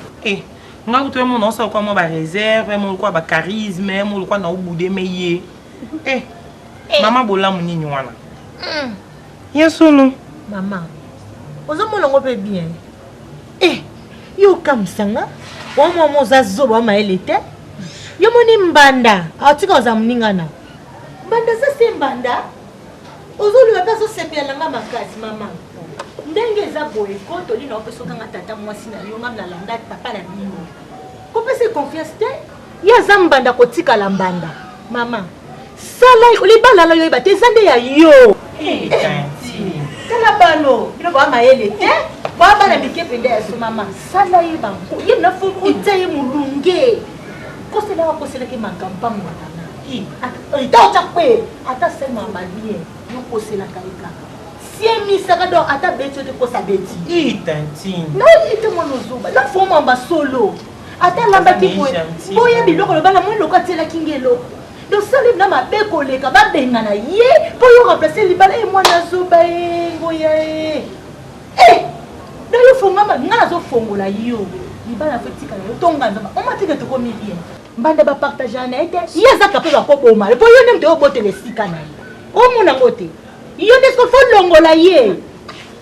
Nga kutu emo non sa kwa mo ba réserve, emo kwa ba charisme, emo kwa na ubude meye. Mama bola munini wana. Yasolo. Mama. Ozo molongo pe bien. Yo kamsanga. Wa mama ozazo ba maelete. Yo moni mbanda. Atika oza muningana. Mbanda sa se mbanda. Ozo lu ba so sepela nga makasi mama. Ndenge za boye koto lino opeso kanga tata mwasi na yo ngam na landa papa na bino. Ko pese confiance te ya zambanda kotika la mbanda. Mama. Sala libala la yo ba te sande ya yo. Kala bano, bino ba maele te. Ba ba na mike pende ya so mama. Sala yi ba ko ye na fu uteye mulunge. Ko se la ko se la ke makampa mwana. Ita utakwe ata sema mbadie yo ko se la kaika. Si saka do ata beti de ko sabeti. Tantine. No ite mono zuba. La foma mba solo. Ata lamba tipo. Boye biloko lo bana mo lokwa tela kingelo. Do sali na mabeko leka ba benga na ye. Po yo remplacer libala e mwana zuba ngoya do yo fonga ma ngana zo fongola yo. Libala fetika yo tonga nzamba. O matika to komi bien. Mbanda ba partager na ete. Yeza kapela ko boma. Po yo nem te obotele sika na yo. O mona ngote. Yo nesko fo longola ye.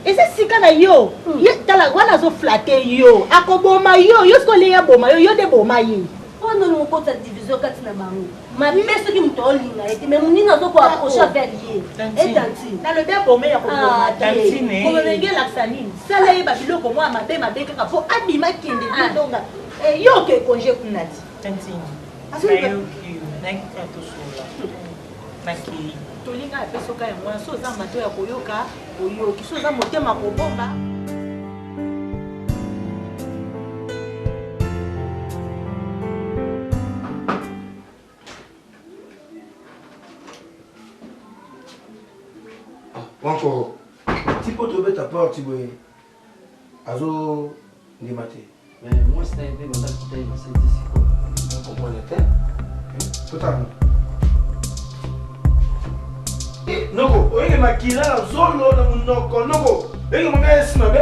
Et c'est sika na yo. Ye tala wana zo flatter yo. Akoboma yo, yo sko le ya boma yo, yo de boma ye. Ono no ko ta division kati na bango. Ma meso ki mutolinga ete me muninga zo ko approcher vers ye. Tanti. Na le de boma ya koboma. Tantine. Ko ngenge laksanine. Sala ye ba biloko mwa mabe kaka fo abima kende ndonga. Yo ke congé kunati. Tantine. Ayo ki na to sola. Naki tolinga apesoka ya mwana so za mato ya koyoka oyoki so za motema kobomba. Encore. Tipo tu veux ta porte, Tiboé. Azo Nimate. Mais moi, c'est un peu ma taille, c'est ici. On comprend les thèmes. Totalement. Noko, oye makila zolo na munoko noko. Enge manga sima be.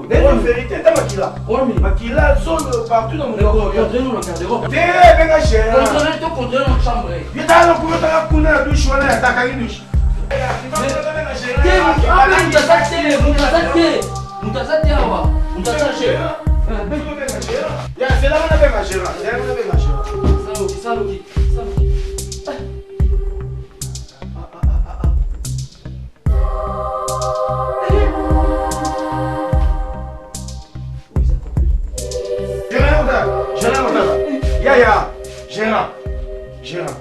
N'est vérité ta makila. Makila zolo partout dans munoko. Contrôle le garde-robe. Benga cher. Contrôle notre chambre. Yeta no kuta kuna na douche wala ya taka douche. Mutazate hawa. Mutazate. Ya, c'est là on avait ma gérant. C'est là on avait ma gérant. Saluki. Gérant. Gérant.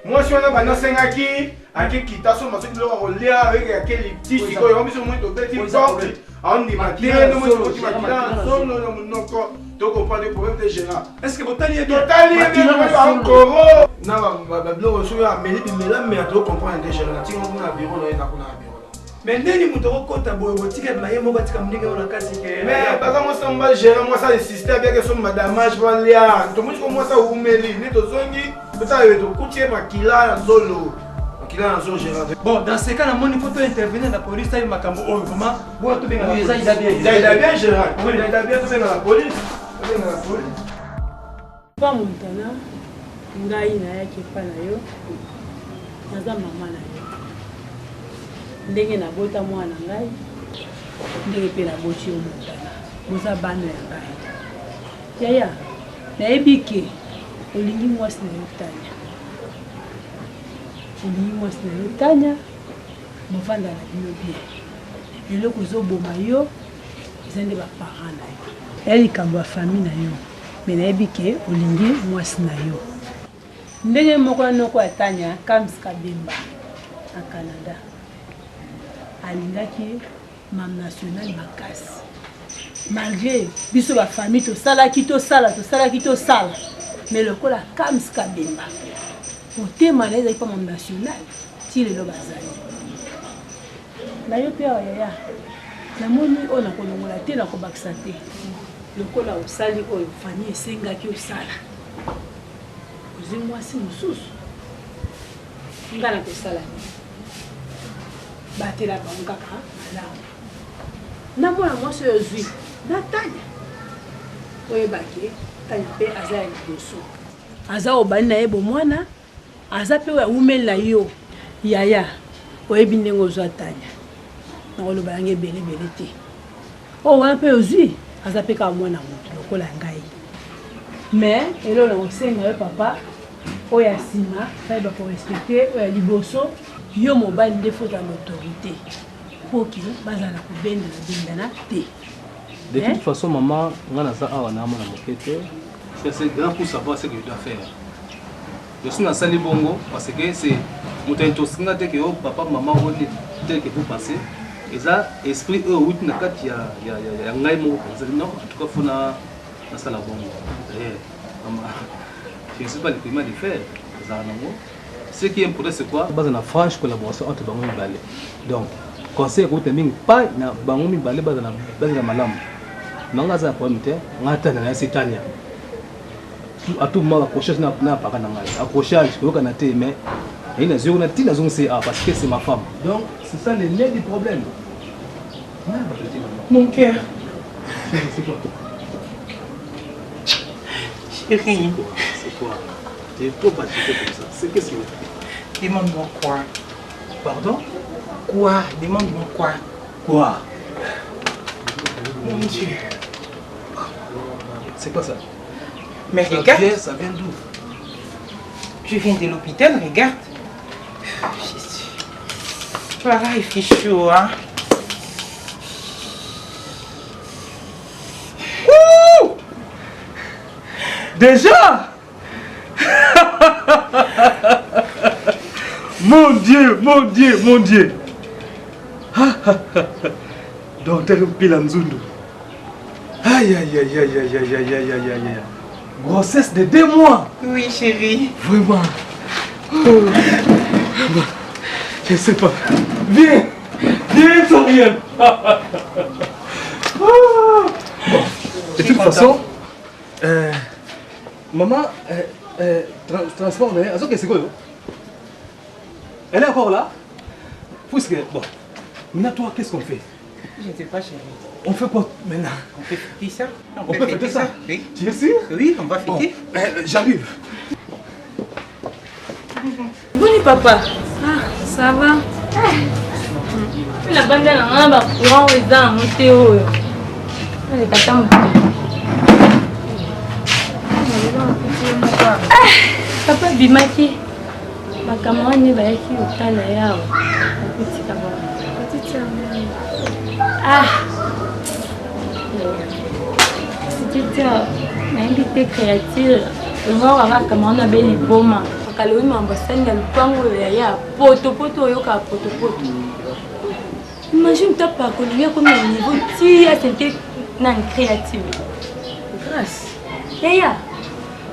Moi, si on a bana sengaki aki kitaso maso biloko kolia avec akeli tisi ko yo biso moto beti porte on dit matin no mo ko makila solo no monoko to comprendre problème de Gérard. Est-ce que botali est totali encore na ba biloko so ya meli bimela mais to comprendre de Gérard ti on na bureau no eta kuna bureau. Mais ndeni muto ko kota boye botika maye mo batika mndinga ona kasi ke mais baka mo samba Gérard mo ça le système bien que son madame va lia to mo ko mo ça umeli ni to zongi peut-être to kutie makila solo. Bon, dans ce cas, il faut intervenir dans la police. Il m'a dit, oh, comment? Bon, tu viens il a bien, Gérard. Oui, il a bien, tu viens dans la police. Tu viens dans la police. Pas mon temps, ngai na yake pa na yo. Naza mama na yo. Ndenge na bota mwana ngai. Ndenge pe na boti yo mutana. Moza bana ya ngai. Yaya, na ebike. Olingi mwasi na yo tanya. Olingi mwasi na yo tanya. Mofanda na bino bien. Eloko zoboma yo. Zende ba parents na yo. Elle kamba famille na yo. Mais nayebi ke olingi mwasi na yo. Ndenge moko noko atanya Kams Kabemba à Canada. Alingaki mam national makasi. Malgré biso ba famille to sala. Mais le kola Kams Kabemba. Otema na ezali pa mam national ti lelo bazali. Na yo pe yaya. Namoni ona kolongola te na kobakisa te. Lokola osali oyo famille esengaki osala. Ozi mwasi mosusu. Ngana kosala ni. Batela bango kaka malamu. Namona mwasi oyo ozwi natanya. Oyebaki tanya pe aza ya liboso. Aza obani na ye bomwana. Aza pe oyo umela yo. Yaya oyebi ndenge ozwa tanya. Nakoloba yango ebele te. O wana pe ozwi aza pe ka mwana moto lokola ngai. Mais elo na osenga yo papa oyo asima fayeba ko respecter oyo liboso yo mobali nde faute en autorité. Pour que bazala ko bendana te. De toute façon maman ngana za awa na mona mokete. C'est grand pour savoir ce que je dois faire. Je suis dans sali bongo parce que c'est moto intosinga te que papa maman on tel que vous pensez. Et ça, esprit eux, oui, na kati ya ngai mo non, en tout cas faut na sala bongo. Je ne sais pas le climat de faire. Ce qui est important c'est quoi? Base na franche collaboration entre bango mibale. Donc, conseil ko teming pas na bango mibale base na malamu. Nanga za problème te, ngata na setania. À tout moment accrochage na pas na ngai. Accrochage ko kana te mais il a zéro tina zone CA parce que c'est ma femme. Donc c'est ça le nez du problème. Mon cœur. C'est quoi? Chérie. C'est quoi? Tu es trop fatigué comme ça. C'est qu'est-ce que tu Demande-moi quoi? Pardon? Quoi? Demande-moi quoi? Quoi? Mon Dieu. C'est quoi ça? Mais regarde. Ça vient d'où? Je viens de l'hôpital, regarde. Voilà, il fait chaud, hein. Ouh! Déjà? Mon Dieu, mon Dieu, mon Dieu. Docteur Pilanzundu. Aïe, aïe, aïe, aïe, aïe, aïe, aïe, aïe, aïe, aïe. Grossesse de 2 mois. Oui, chérie. Vraiment. Je sais pas. Viens. Viens, Soriel. De toute façon, maman, transport, c'est quoi? Elle est encore là? Puisque, bon, maintenant, toi, qu'est-ce qu'on fait? Je ne sais pas, chérie. On fait quoi maintenant? On peut fêter ça? On peut fêter ça? Oui. Tu es sûr? Oui, on va fêter. Bon, j'arrive. Bonne papa. Ah, ça va. La bande là, on va courant aux dents, monter haut. Allez, t'attends. Papa bimaki. Ma camarade n'est pas ici au Canada. Petite camarade. Petite camarade. Ah. C'était une invité créative. Le voir avec camarade a bien les beaux mains. makalo ni mambasani na lupango ya poto oyoka poto. Imagine ta pas que lui a comme un niveau ti à sentir nan créative. Grâce. Yaya.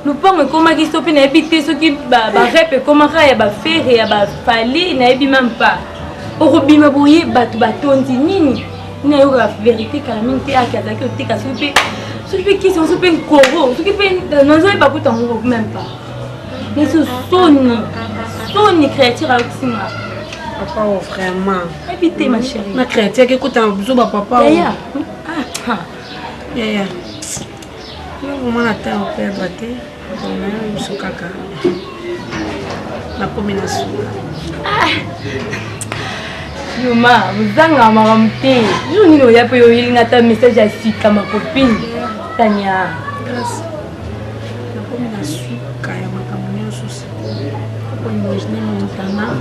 Lupango koma ki stopi na ebité soki ba rep koma ya ba faire ya ba fali na ebi même pas. Orobima boye batu batondi nini. Na yo la vérité calamine te akazaki otika soki qui sont sopi nkoro soki pe nazo ba puta ngo même pas. Mais ce Sony créature à Oxima. Papa, oh, vraiment. Habitez ma chérie. Ma créature qui écoute un bisou, papa. Yaya. Yaya. Je vais la terre au père droité. Je suis caca. La combinaison. Yoma, vous avez un maramté. Je n'ai pas eu un message à Sika, ma copine. Tania. Grâce. La combinaison. Kaya makamuni souci. Pour imaginer mon talent.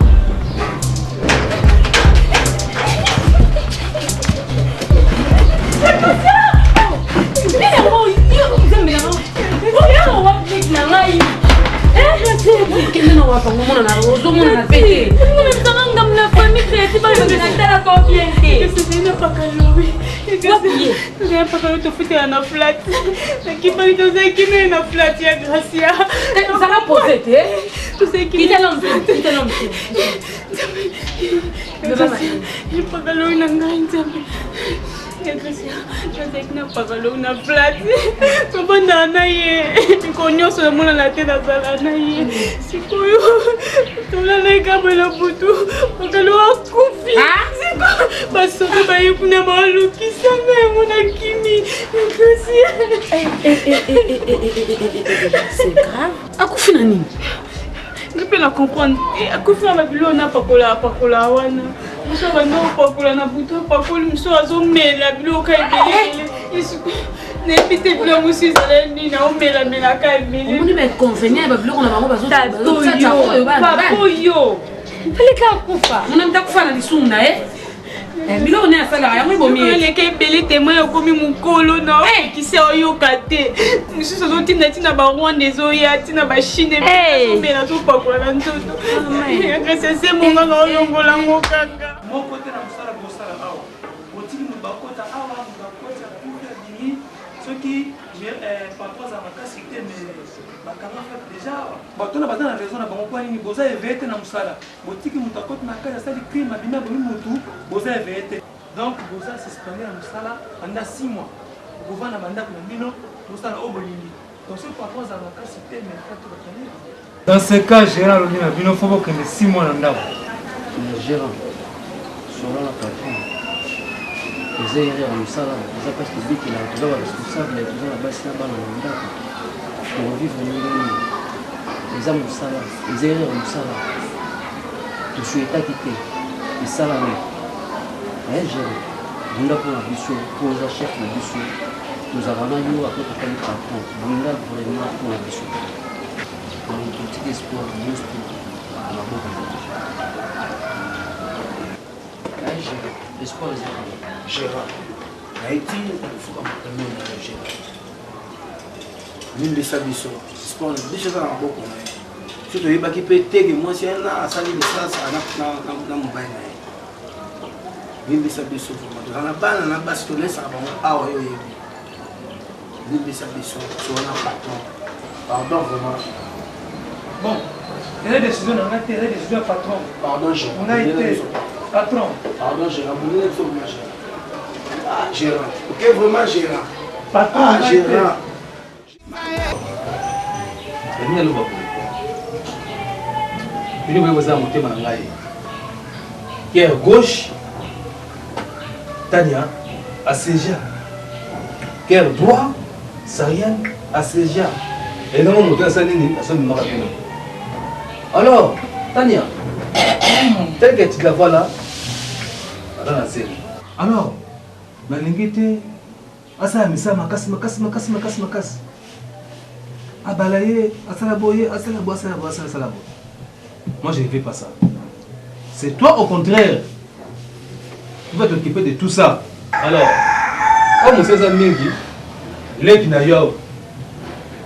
C'est grave. Akufi nani? Je peux la comprendre. Akufi na bilo na pakola wana. Muso bando pakola na buto pakola muso azomela bilo ka ebele. Ne pite bilo musi zaleni na omela ka ebele. On est convenient ba bilo na bango bazo. Papa yo. Fallait ka kufa. On aime ta kufa na lisunda Bilo ne asala ya mwibo mie. Le ka ebele témoin ya komi mukolo na ki se oyoka te. Musu so tina tina ba Rwanda ezoya tina ba Chine mela to pakola na ntoto. Grâce c'est mon nganga olongola ngokanga. Moko te na musala bosala awa. Otiki mubakota awa mubakota kuka dini. Soki papa za makasi te mais bakanga fait déjà. Batona batana raison na bango kwa nini boza evete na musala. Botiki mutakota na kaza sali crime abima bomi mutu boza evete. Donc boza suspendre na musala pendant 6 mois. Govana manda ko mbino musala obolingi. Donc ce papa za makasi te mais fato bakani. Dans ce cas, Gérard Londina, il faut que les 6 mois en avant. Gérard, selon la patron, les erreurs en salle, les appels publics, il a toujours responsable, il a toujours la base là-bas dans le mandat. Pour vivre au milieu, les âmes en salle, les erreurs en salle, tout ce état quitté, les salariés. Mais Gérard, nous avons pour la mission, pour les chefs de la mission, nous avons un lieu à côté de la patron, nous avons vraiment pour la mission. Dans une politique d'espoir, nous à la bonne l'espoir des Gérard. Haïti, il faut qu'on me Gérard. L'une de sa mission, l'espoir des choses à la bonne. Surtout, il y a qui peut être que moi, si elle a sali de ça, ça n'a pas de l'une de sa mission, on a pas la base de l'est, ah oui, oui. L'une de sa mission, sur un patron. Pardon, vraiment. Bon, il y a des décisions, on a été des décisions patron. Pardon, Gérard. On a été patron. Pardon, Gérard. Vous n'êtes pas Gérard. Ah, Gérard. Ok, vraiment, Gérard. Patron, ah, Gérard. Pierre gauche, Tania, Asségia. Pierre droit, Sarian, Asségia. Et non, mon gars, ça n'est pas. Alors, Tania, tel que tu la vois là, dans la série. Alors, la linguité, asa misa makasi. A balayer, asalaboyer, asalabo. Moi, je ne fais pas ça. C'est toi, au contraire, tu vas t'occuper de tout ça. Alors, comme c'est ça, les qui n'aillent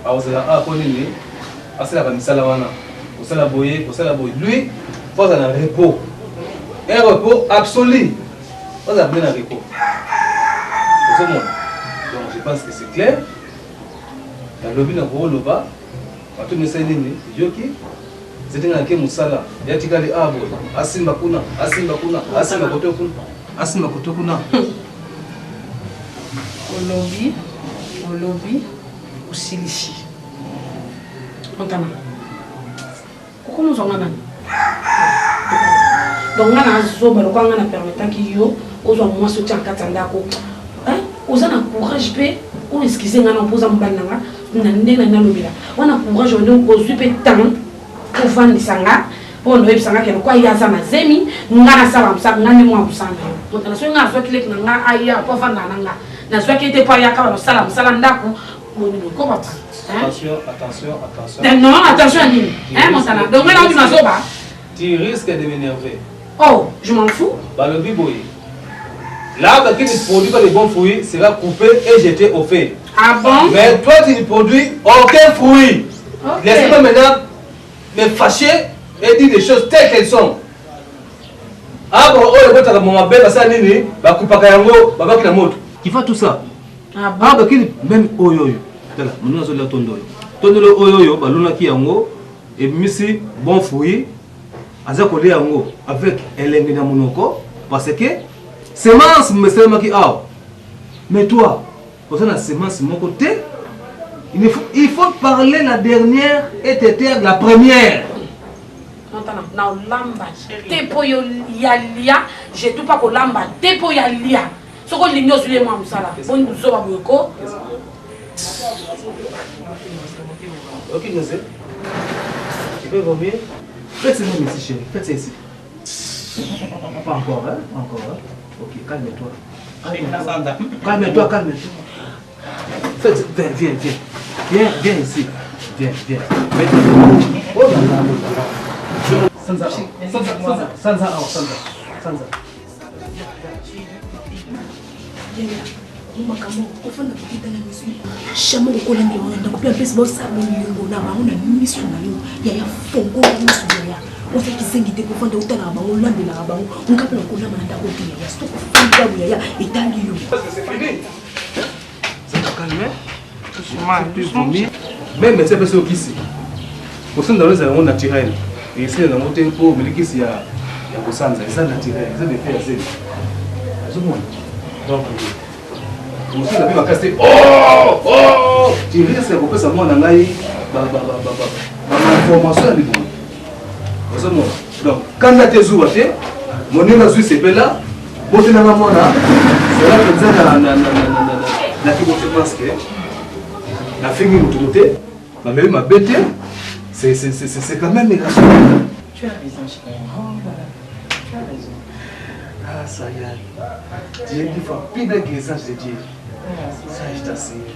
pas, asala misala wana. Pour ça la boyer, pour ça la boyer. Lui, faut un repos. Un repos absolu. Faut amener un repos. Pour ce monde. Donc je pense que c'est clair. Dans le lobby, dans le loba, tout le monde yoki. C'était un game musala. Il y a tigali abo. Asimba kuna, asimba kuna, asimba kotokuna, asimba kotokuna. Au lobby, au silichi. Montana. Comment nous en avons? Donc, on a zoba, le on a permettant qu'il y ait aux hommes moins soutien katandako. Hein? Aux an courage pe, on excusez on a posé un banana, on a né dans le bila. On a courage on a posé pe temps pour vendre sanga. On doit sanga que quoi il y a ça na zemi, on a ça comme ça, on a des mois pour ça. Montana, si on a fait que on a aïe pour vendre nanga. Na soit qui était pas ya ka salam salandako. Comment? Attention, attention, attention. Non, attention à lui. Hein, Montana. Donc, maintenant, tu m'as sauvé. Tu risques de m'énerver. Oh, je m'en fous. Bah, le biboy. L'arbre qui ne produit pas les bons fruits sera coupé et jeté au feu. Ah bon? Mais toi, tu ne produis aucun fruit. Okay. Laissez-moi maintenant me fâcher et dire des choses telles qu'elles sont. Arbre, oh, le boîte à mon abel, ça nini, bah, coupacayango, bah, qui la moto. Qui fait tout ça? Ah bon? Arbre qui même oyoyo. Voilà, nous avons le tondolo. Tondolo oyoyo, baluna ki yango, et misi bon fruit, azakole yango avec elenge na monoko, parce que semence me sema ki aw. Mais toi, pour ça la semence mon côté, il faut parler la dernière et t'étais la première. Montana, na lamba, tepo yo yalia, je tout pas ko lamba, tepo yalia. Soko ligno sur les moi musala. Bon nous zo ba boko. Ok, je sais. Tu peux vomir? Faites ça ici, chérie. Faites ça ici. Pas encore, hein? Pas encore, hein? Ok, calme-toi. Calme-toi, calme-toi. Faites ça. Viens, viens, viens. Viens ici. Viens, viens. Oh là là. Sansa. makambo ofanda kokita na misu shamo kokola ndio wanda kopia pesa bosa bolingo na baona misu na yo ya fongo na misu ya ofa kisengi te kofanda utana ba olande na ba ngapela kona mana ndako te ya stop fanda ya itali yo c'est fini ça te calme doucement même c'est parce que ici au sein de les on naturel et ici dans mon tempo milikisi ya kusanza ça naturel ça des faits assez tout le monde donc aussi la vie va casser. Oh! Tu risques de couper sa main dans l'information à niveau. Donc, quand tu as tes jours, mon nom est c'est là. Bon, tu n'as pas mon là. C'est là que tu as la fille de masque. La fille de côté. Ma mère m'a bêté. C'est quand même méga. Tu as raison, chérie. Tu as raison. Ah, ça y est. Dieu dit faut plus de guérissage de Dieu. Ça, je t'assure.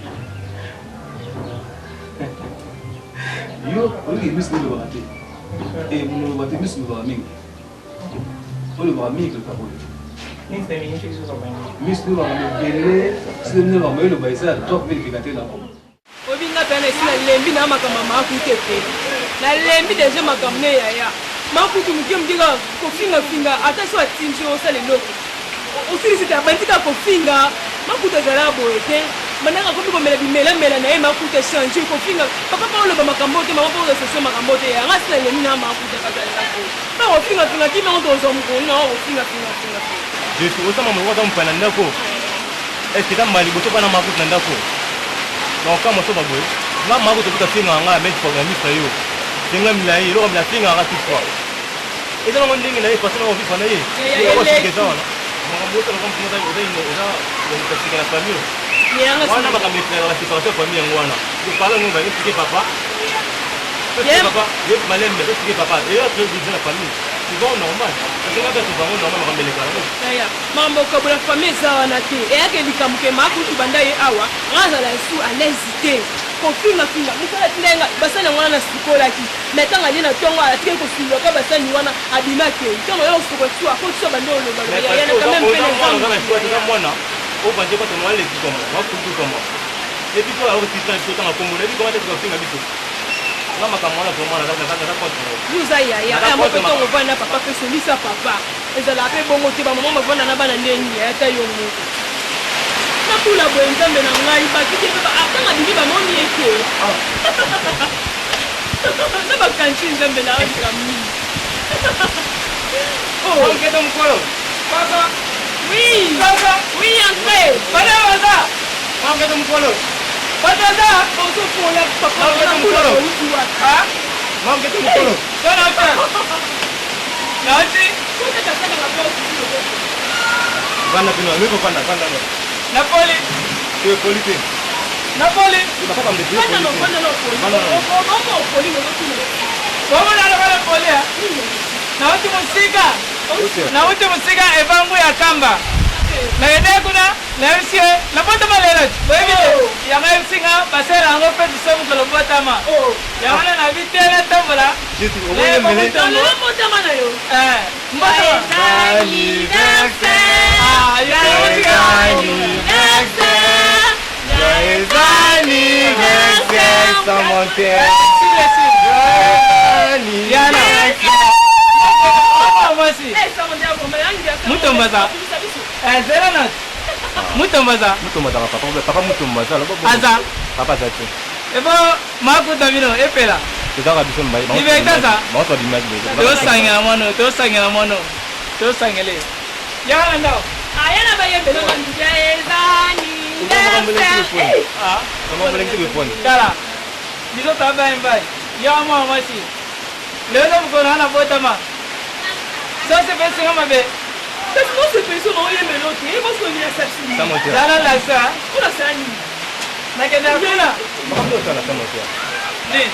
Yo, on est mis sur le raté. Et mon raté mis sur le raté. On le voit mis le cabot. Mis sur le raté. Si le raté le baisse à top vérificateur là. Obinga pena sina lembi na makama kutete. Na lembi deje makamne yaya. Makutu mkiga kofinga finga hata sio atinji osale loko. Ofisi ta bandika kofinga makuta zarabo ete. Manaka kopi komela bimela mela na ema kuta change kofinga. Papa pa lo ba makambo te mama pa lo sese makambo te ya ngasi na lembi na makuta kata lako. Pa kofinga finga kimi ngo tozo mkona kofinga finga. Je suis osama mo wata mpana ndako. Est-ce que mali boto pana makuta ndako? Donc quand moi ça va boy. Là makuta kuta finga nga mettre programme ça yo. Tenga milai lo mla finga nga tukwa. Eza na ndenge na ipasa na ofi fana ye. Ko sikeza wana. Mwanamboto na kompo na eza eza ni katika la famille. Wana bakamefra la séparation famille ngwana. Tu parles ngomba ni papa. Papa, ye malem mais c'est papa. Et là tu dis la famille. C'est bon normal. C'est pas que tu vas normal makambele kala. Ya, mambo kabula famille za wana te. Et yake likamuke makutu bandaye awa. Ngaza la su à l'hésiter. Kofinga finga misala tinenga basana ngwana sikola ki metanga ni na tongo atike ko finga ka basani wana abimake tongo yo soko tu akotso bando lo balo ya yana quand même pele zangu na mwana o banje ko tono wale kikoma wa kutu koma et puis toi aussi ça tu tanga komo le koma te ko finga biso o Maman, comme on a vraiment la Vous avez un peu de temps, on va papa fait celui ça papa. Et ça l'a fait bon motif, maman va na bana neni ya ta yo mo. Na kula bo nzambe na ngai ba kike ba atanga bibi ba moni eke. Na ba kanchi nzambe na anga mi. Oh, on get them colo. Papa. Oui. Papa. Oui, entrez. Bana waza. On get them colo. Bana waza. On se pour la papa. On get them colo. Ah? On get them colo. Dona fa. Nati. Vanda pino, meko vanda no. Napoli. Tu es politique. Napoli. Tu vas pas comme des deux. Vanda no. Vamos poli no tu. Vamos na poli. Na uti musika. Na uti musika evangu ya kamba. Na ene kuna na msie na bota malela. Wewe ya msinga basera ngo pe bisomu ko bota ma. Ya wana na vitela tambola. Jiti oboye mele. Na bota mana yo. Mbota. Joyeux anniversaire, sans monter. Mutombaza. Zeranat. Mutombaza. Mutombaza papa mutombaza. Aza. Papa zati. Ebo makuta bino epela. Tuzaka biso mbai. Ibetaza. Maso dimas. Tosangela mono. Tosangele. Yana ndao. Ayana ba yembe no ndezani. Comment vous l'avez téléphone? Kala. Biso taba mbai. Yama masi. Lelo mkono ana botama. Ça c'est fait sur ma bête. C'est pour ce personne on yembe l'autre. Et moi je viens s'absiner. Ça monte. Dala la ça. On a ça ni. Na kenda kuna. Comment ça la monte? Ni. Je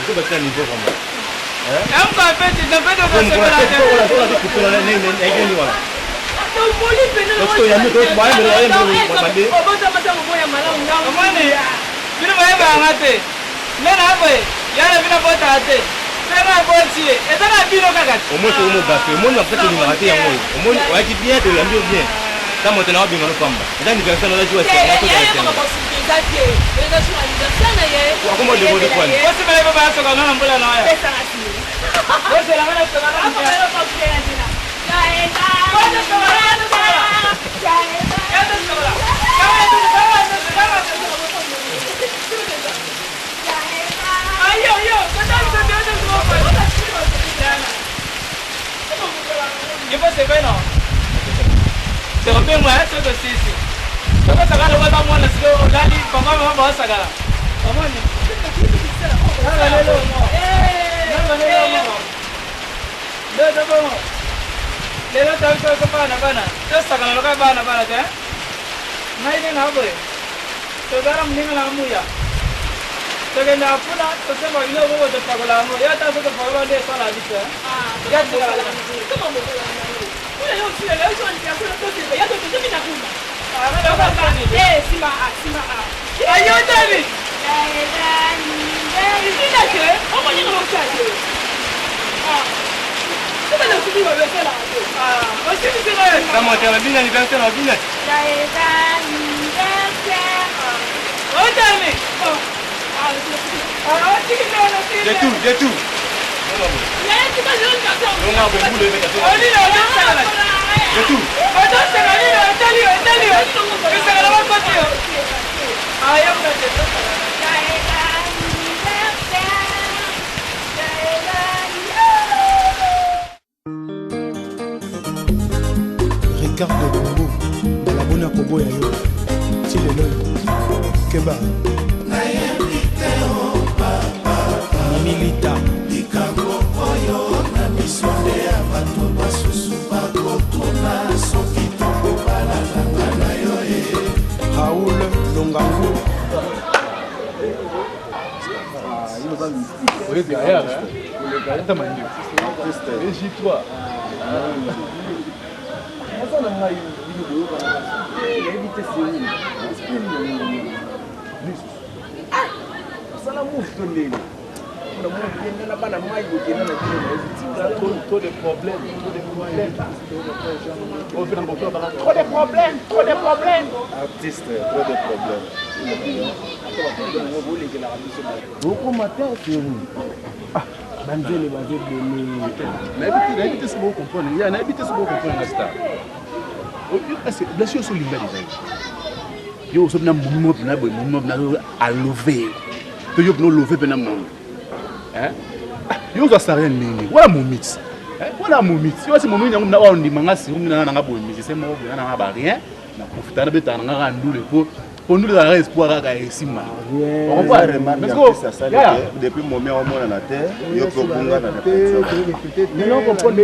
vais passer un niveau vraiment. Am ka fait tu ne peux pas faire ça. Poli pena. Parce que yambe ko ba yambe mabande. Obota mata moya malamu ngao. Amani. Bino ba ngate. Nena hapo. Yana bino bota ate. Sera botie. Etana bino kaka. Omo to omo gafe. Omo na fait ni ngate yango. Omo wa ki bien to yambe bien. Ça monte na obinga no pamba. Eza ni personne na joie c'est na to ka tena. Comment de vous de quoi? Wasi bale baba soka na mbula na ya. Pesa ngati. Wasi la ngana soka na. Hapo leo kwa kile tena. Yo pas c'est non. C'est un peu moins c'est que c'est. Yo pas ça le va moi le là li papa maman va ça là. Comment ni? Lelo tayo ko pa na bana. Just sa kanalo ka bana te. Nai din na boy. To garam ninga na muya. To genda pula to se mo ilo mo to pagala mo. Ya ta so to pagala de sala dite. Ya te gala. Kama mo. Ule leo sio leo sio ni akula to se ya to mimi nakula. Sima. Ayo tani. Ina ke? Omo ni mo chaje. Comment est-ce que tu vas faire là? Aussi tu sais. Ça monte la bien anniversaire la bien. Oh Tani. J'ai tout. Tu vas jouer une carton. On a beaucoup de métaphores. On dit là, ça là. J'ai tout. Attends, c'est là, Tani. Que ça là va continuer. Ah, y'a pas de Ricardo Bongo, Balabona Kobo Yayo, Tilelo, Keba, Milita, Likango Oyo, Namisonde, Abato, Basusu, Bakotuna, Sokito, Balalanga, Yoe, Raoul Longango. Oui, derrière, t'as manié. Régis-toi. na moi bien na bana mai bokena na bino trop de problèmes. On fait trop de problèmes. Artiste, trop de problèmes. Beaucoup matin, c'est vous. Ah, Banzele va dire de n'habitez ce que vous comprenez. Il y a n'habitez ce que vous comprenez, Star. Bien sûr, sur l'image des yo so na mouvement na à lever. To yo no lever ben na hein? Yo za sarien nini? Wala momits. Wala momits. Yo si momits na wa ndimanga si umina na ngabo musicien mo na ngaba rien. Na profiter na beta na nga ndule pour nous la espoir à Sima. On va depuis mon mère au monde na terre, yo ko bunga na non comprendre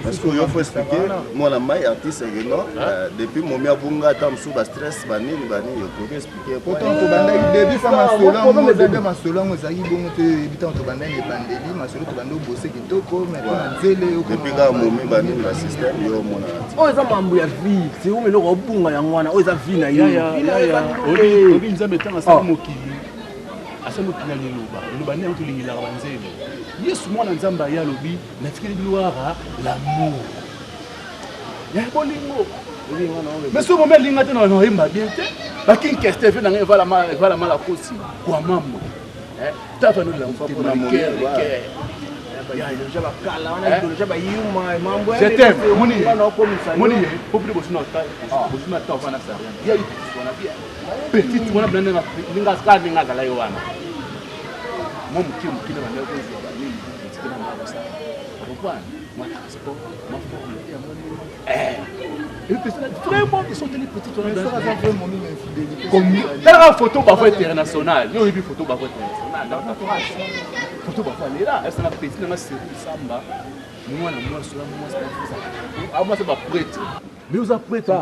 parce que yo faut expliquer moi la mai artiste non depuis mon mère bunga tam sous ba stress bani yo ko expliquer pourtant to banda début fa masolo début masolo ngozaki bongo te ebitant to banda ne bandeli masolo to banda bosser kitoko mais na nzele yo depuis ga momi bani na système yo mona o eza mambo ya vie c'est où melo ko bunga ya ngwana o eza vie na yo obi nzambe tanga sa mokili asa mokili ya liloba nde tolingilaka banzele yesu mwana nzambe aya alobi natikeli bilwaka l'amour ya bolingo mais so momi alinga te na oyemba bien te bakinkeste fe nanga evala mala kosi kwa mambo tafanolelamokeer je t'aime, Moni, faut plus bosser notre taille, bosser notre taille, on va faire rien. Il y a eu petite, on a blindé notre lingas car lingas à la Yohana. Mon qui ne va pas dire, c'est un ça. Pourquoi? Moi, transport, ma forme, vraiment, ils sont tellement petits, on a vraiment une infidélité. Dans la photo, parfois internationale, il y a eu une photo, parfois internationale. Photo, parfois, elle est là, elle s'en a petit, elle a serré samba. Moi, c'est pas prêtre. Mais vous avez prêtre,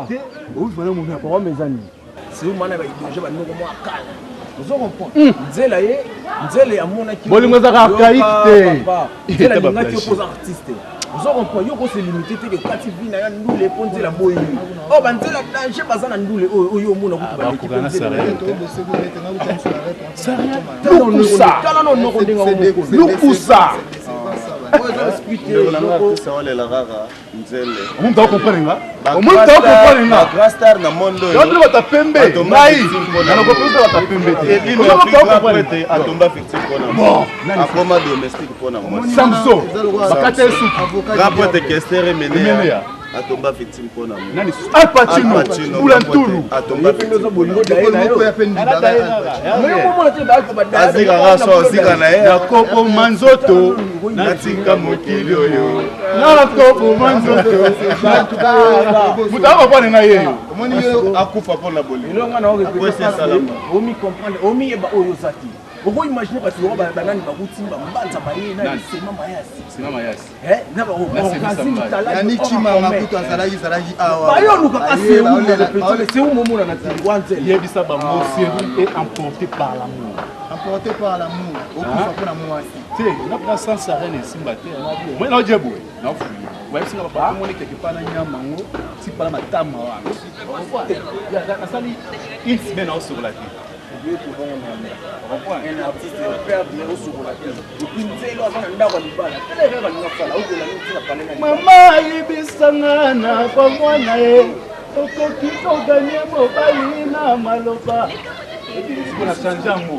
vous venez mon rapport, mes amis. C'est où moi, je vais moi à calme. Vous comprenez? Nzela ye, nzela ya mona ki. Bolingo za archaïque. Nzela linga ki opposé artiste. Vous comprenez? Yo ko se limiter te que kati vina ya ndule ponze la boyi. Oh banzela danger bazana ndule oyo mona kutu ba l'équipe nzela. Lukusa. Kala no no ndinga ngo. Lukusa. On doit comprendre. On doit comprendre. Grand star na mondo. L'autre va tapembe. Nai. Na ko pesa va tapembe. Il ne atomba fictif pona. Bon, akoma domestique pona moi. Samso. Bakate soup. Rapport de Kester et Menea. Atomba victime pona moi. Nani? Al Pacino. Bulantulu. Atomba victime bolingo daina yo. Azika raso azika na ye. Nakopo manzoto. Natika mokili oyo. Nakopo manzoto. Mutaba pona na ye. Omoni yo akufa pona bolingo. Ilonga na oke kwese salama. Omi comprendre, omi eba oyo sati. Oko imaginer parce que ba banani ba kutimba mbanza ba ye na sema mayasi. Sema mayasi. Na ba okasi talaki. Yani chima makuto azalaki awa. Ba yo luka kasi c'est où momo na nzela. Yebisa ba mosi est emporté par l'amour. Emporté par l'amour. Okufa pona mwasi. Te, na pas sans arène simba te. Moi na djebo. Na fuyi. Ouais, si on va pas monter quelque part na nyamango, si pas ma tama wa. Ya na sali une semaine sur la vie. Un artiste perd numéro sur la tête. Depuis nzelo azana ndako libala. Tele reka linafala uko la nti na panena. Mama ibisanga na kwa mwana ye. Okoki koganye mobali na maloba. Na chanjango.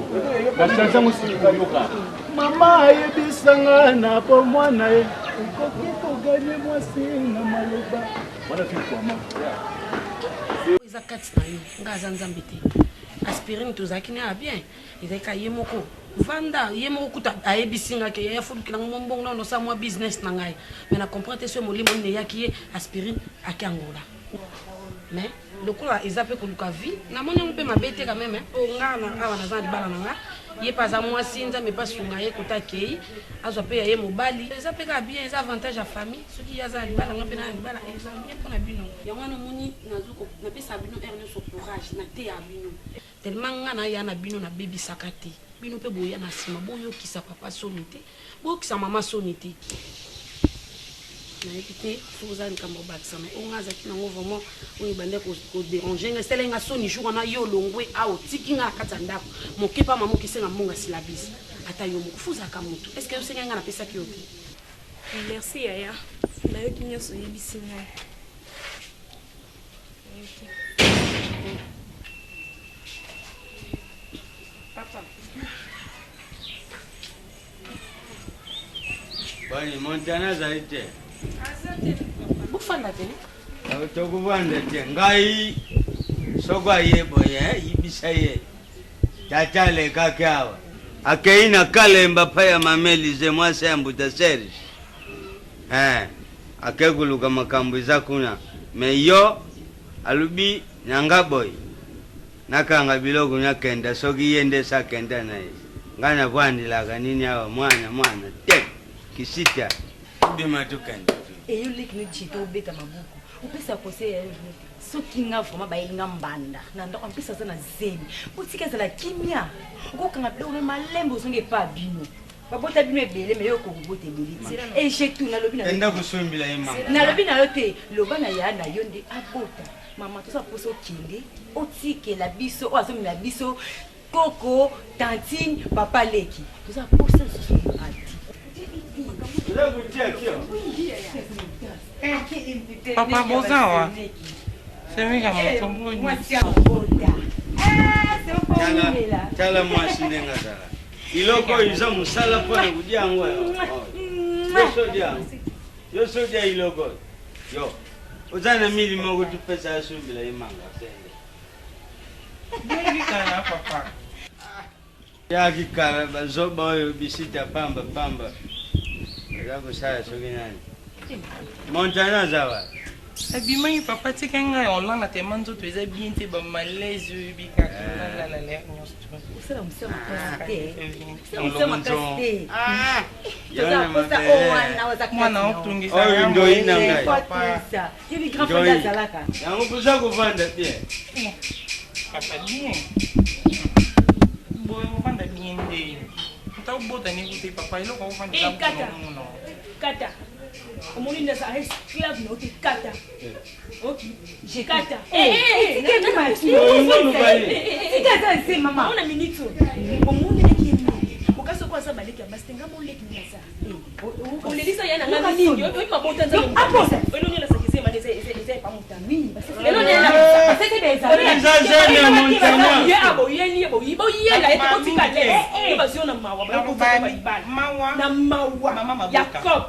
Na chanjango sikuyoka. Mama ibisanga na kwa mwana ye. Okoki koganye mwasi na maloba. Wana fi kwa mama. Eza kati na yo ngaza nzambe te. Aspirine tozaki ne bien ezaka ye moko vanda ye moko kuta ayebisinga ke ya fudu kila mbongo na no sa moi business na ngai mais na comprendre ce molimo ne yaki aspirine akangola mais lokola ezape ko luka vie na moni mpe mabete quand même o ngana awa na zandi bala nanga ye pas à moi sinza mais pas sunga ye kota kei azo pe ye mobali ezape ka bien ez avantage à famille ce qui ya zandi bala ngapena bala eza bien pour na bino ya wana moni nazuko na pesa bino erne so courage na te ya bino tellement ngana ya na bino na baby sakate bino pe boya na sima boyo kisa papa sonité boyo kisa mama sonité na écouter Suzanne Kamobak ça mais on a zaki na vraiment on bande ko déranger nga selenga soni jour na yo longwe a o tikinga katanda mo kepa mamo kisenga monga silabisi ata yo mokufuzaka motu est ce que osengi nga napesaki yo te? Merci Yaya. Nayoki nyonso oyebisi ngai. Papa. Bani Montana azali te. Bofanda te? Tokuvanda te. Ngai soko ayeboye yibisa ye. Tata alekaki awa. Akeina kalemba pa ya mamelize mwasi ya mbuta Serge. Akeguluka makambo eza kuna. Me yo alubi nyanga boy. Nakanga biloko nyakenda soki yende sakenda naye. Ngana bwandilaka nini awa mwana te. Kisita. Bima tukenda. Eyo leki ni chito obeta mabuku. Upesa kose ya yote. Soki nga vrema bayelinga mbanda. Na ndoko mpisa za na zeli. Utika za la kimia. Ukokanga pele ume malembo songe pa bino. Babota bino ebele me yo kobote beliti. Ejectu na lobi na. Enda kusumbila ye mama. Na lobi na yote loba na ya na yonde abota. Mama tosa poso kinde. Otike la biso o azomi la biso. Koko, tantine, papa leki. Tosa poso so Papa Bozawa. C'est vrai que moi Chala mwasi ndenga zala. Iloko iza musala pone kudia ngwa. Yo sodia iloko. Yo. Uzana mili mogo tu pesa asumbila imanga sende. Ngi kana papa. Ya kikara bazoba oyo bisita pamba. Yako saya soki nani. Montana zawa. Abimai papa tika nga Hollande te manzo tu eza bien te ba malaise bika la Usela msema kasite. Msema kasite. Yana Posa owana waza mwana otungisa oyo ndo ina ngai. Papa. Hivi grafanda zalaka. Yango pusa kuvanda bien. Papa bien. Boy mvanda bien de. Tá bota ni kuti papa ilo ko fandi la Kata. Kata. Omoni nasa esclave no ki kata. Okay. Je kata. Tika maki. Tika za mama. Ona minito. Omoni leki mingi. Mukaso kwa sababu leki abastenga mo leki nasa. Olelisa yana ngana nini? Yo mabota nza. Aposa. Elo ni la sakise maneze eze pa mutami. Elo ni la. Asete beza. Nzazana Montana. Ye abo yeni ebo yibo yela ete kotika le. Yo basiona mawa ba ko ba ibala. Mawa. Na mawa. Mama Jacob.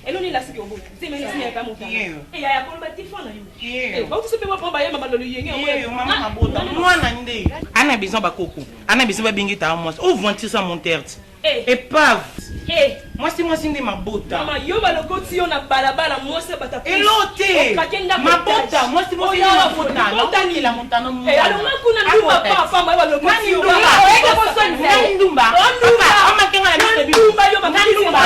Elo ni la sikyo bo. Sema ni siya pa mutana. Ya ko ba tifona yo. Ba kusepe wa pamba ye mama lolo yenge. Mama mabota. Mwana nde. Ana besoin ba koko. Ana besoin ba bingita moi. Où vont-ils ça mon terre? Épave. Moi c'est ndi mabota. Mama yo ba lokoti yo na balabala moi c'est bata. Elote. Mabota. Moi c'est moi mabota. Mabota ni la montana. Alors kuna ndumba papa ba lokoti yo. Eka ko son ni ndumba. Ndumba. Ama kenga na mse bi. Ndumba yo mama ndumba.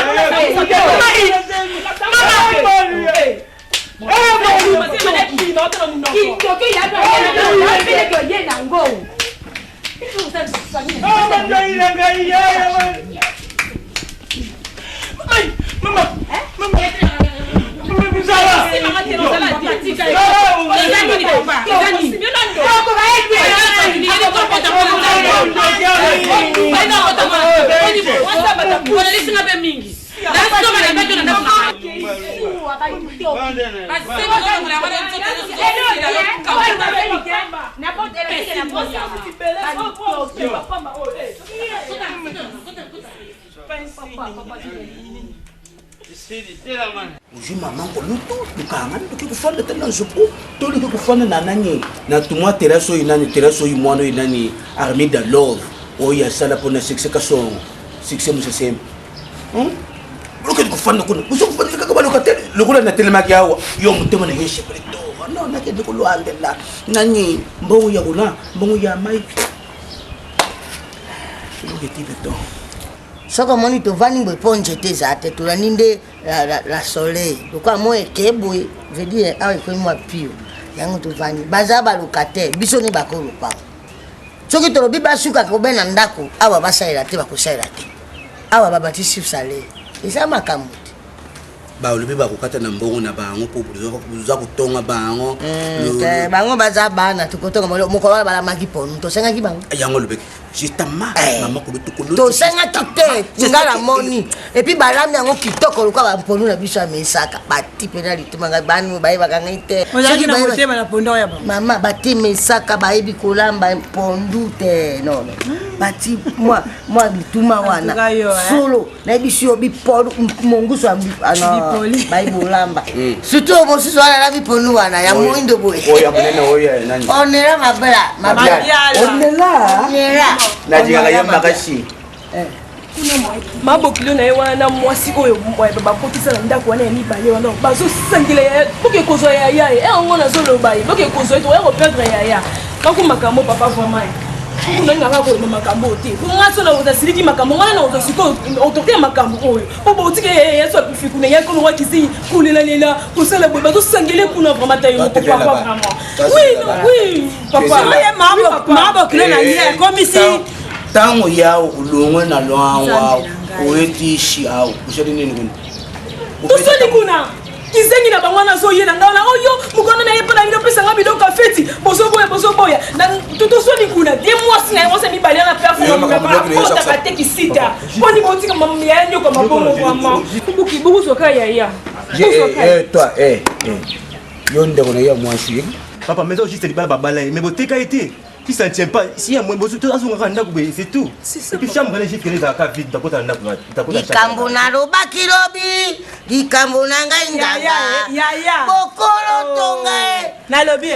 Ujima mango luto dukanga nduki kufanda tena nzupu toli kufanda na nani na tumwa teraso inani teraso imwano inani armée de love oya sala pona succès kaso succès musese loke kufanda kuna uso kufanda kaka balo katele lokula na telemaki hawa yo mutema na yeshe preto no na kende kulwandela nani mbongo ya kuna mbongo ya mai loke tibeto soko moni tovani boy ponje tezate tulaninde la soleil lokwa mo ekebwe veut dire awe ko mo pio yango tovani bazaba lokate biso ni bakolo pa soki tolobi basuka ko bena ndako awa basaira te bakosaira te awa babati sif sale eza makambo baolobi bakokata na mbongo na bango mpo boza kotonga bango bango baza bana tokotonga mokolo wana balamaki ponu tosengaki bango yango lobeki justement mama kolo tosengaki te nga na moni epuis balami yango kitoko lokwa bamponu na biso ya mesaka bati mpena litumanga bani bayebaka ngai te mama bati mesaka bayebi kolamba pondu te nono bati mwa lituma wana solo nayebi si yo bipolu monguso baibolamba surtout mosusu wana na biponu wana ya moindo boye onela onela najingaka ye makasi mabokilo na ye wana na mwasi oyo bakotisa na ndako wana ya mibale wana bazosangela ya boke kozwa yaya ye yango nazoloba ye boke kozwa ye toya koperdre yaya kako makambo papa vraiment unangaka koyeba makambo te nga so na ozasiliki makambo ngana na ozosika otoke makambo oyo po botike yeso apifikuna yakono wakisi kulelalela kosala boye bazosangele kuna vraiment ta yo papa vraiment oui papa mabokilo na ye komisi tango yao ulongwe na lwawa oetishi au kushali nini kuna tosoni kuna kizengi na bango nazoyela ngao na oyo mukona na yepa na ngino pesa ngabi do kafeti bozoboya na tosoni kuna de mwasi na yose mibali na pia funa mukapa ta teki sita poni botika mamia nyo kwa mabongo mama buki buku soka ya toi yonde kona ya mwasi papa mais aussi c'est pas babala mais botika été si ça ne tient pas, si il y a moins de choses, c'est tout. Et puis, si on les chiffres, les accords vides, d'accord, on a Ikambuna roba kilobi, ikambuna ngainganga. Bokolo tonga. Na lobi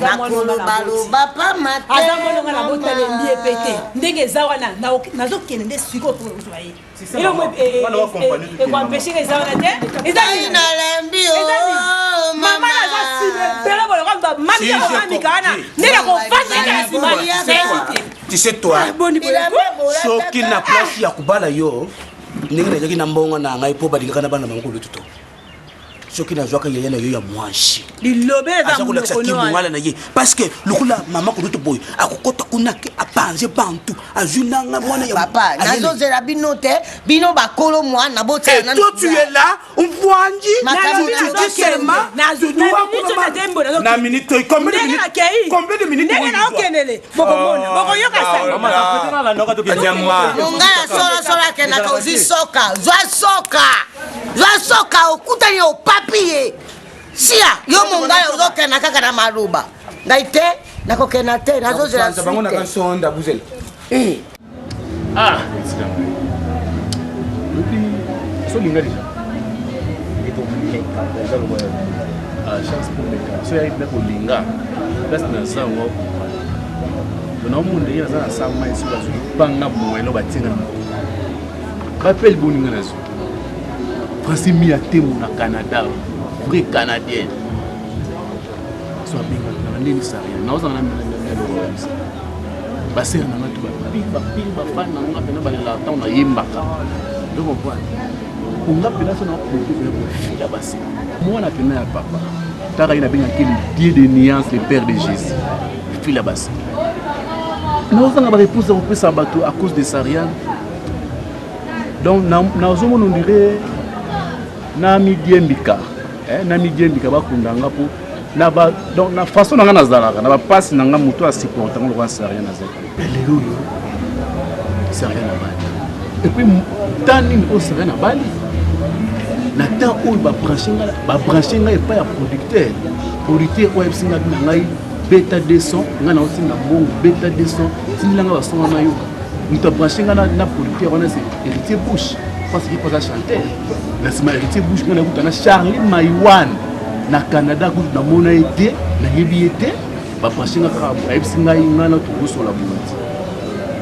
nakoloba pa mate aza mononga na botale mbi epete ndenge eza wana nazokende nde siko po ozwa ye ekoampeshe eza wana te nalembi mama naza sibe bele boloko mamika komamika wana ndenge kofaseka na nsima tu sais toi soki na place ya kobala yo ndenge nazalaki na mbongo na ngai mpo balingaka na bana bango kolututo soki nazwaka yaya na yo ya mwanshi azakolakisa kimongala na ye parce que lokola mama kolutu boye akokota kuna ke apanze bantu azwi nanga mwana ya papa nazozela bino te bino bakolo mwana botala toi tu es là mvwanji na minute combien de minutes mongala solasola kendaka ozwi soka zwa soka okutani opapiye sia yo mongala ozokenda kaka na maluba ngai te nakokenda te nazozela bango na kansonda buzela solinga déjà chance pour les cas so yayi ndako linga place na sango na munde yana sana sama isi bazo banga mwelo batinga rappel boninga nazo Français mi a temu na Canada vrai canadien so binga na ndeni saria na oza na melo basé na matu ba fan na nga pena balela ta na yimbaka donc on voit on a pena so na produit ya basé moi na pena ya papa tara ina binga kili Dieu de nuance le père de Jésus fila basé na oza na ba réponse au pesa bateau à cause de saria donc na ozomo on dirait na midiembika na midiembika bakundanga po na ba donc na façon nanga nazalaka na ba passe nanga moto a supporter ngo sa rien nazaka lelo yo c'est rien à bali et puis tani o c'est rien à bali na temps où ba brancher nga et pas ya producteur web singa ngai beta 200 nga na otinga bongo beta 200 sinilanga ba songa na yo muto brancher nga na producteur wana c'est héritier Bush parce qu'il peut chanter la sima héritier Bush nga na kutana Charlie Maiwan na Canada ku na mona été na yebi été ba passer nga ka ba singa nga na to so la bonati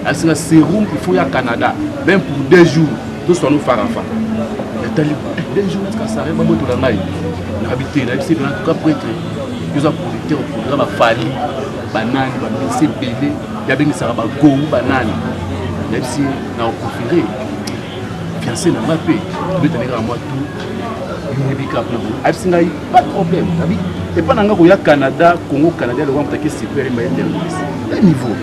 asinga sérum il faut ya Canada même pour 2 jours to so no farafa et tali 2 jours est-ce ça va moto la ngai na habiter là c'est dans tout cas prêtre ils ont producteur programme fali banani ba misi bébé ya bengi sara ba go banani même si na confirmer fiancé na mapé tu peux tenir à moi tout pas de problème. Et pendant que Canada, Congo, Canada, le super niveau.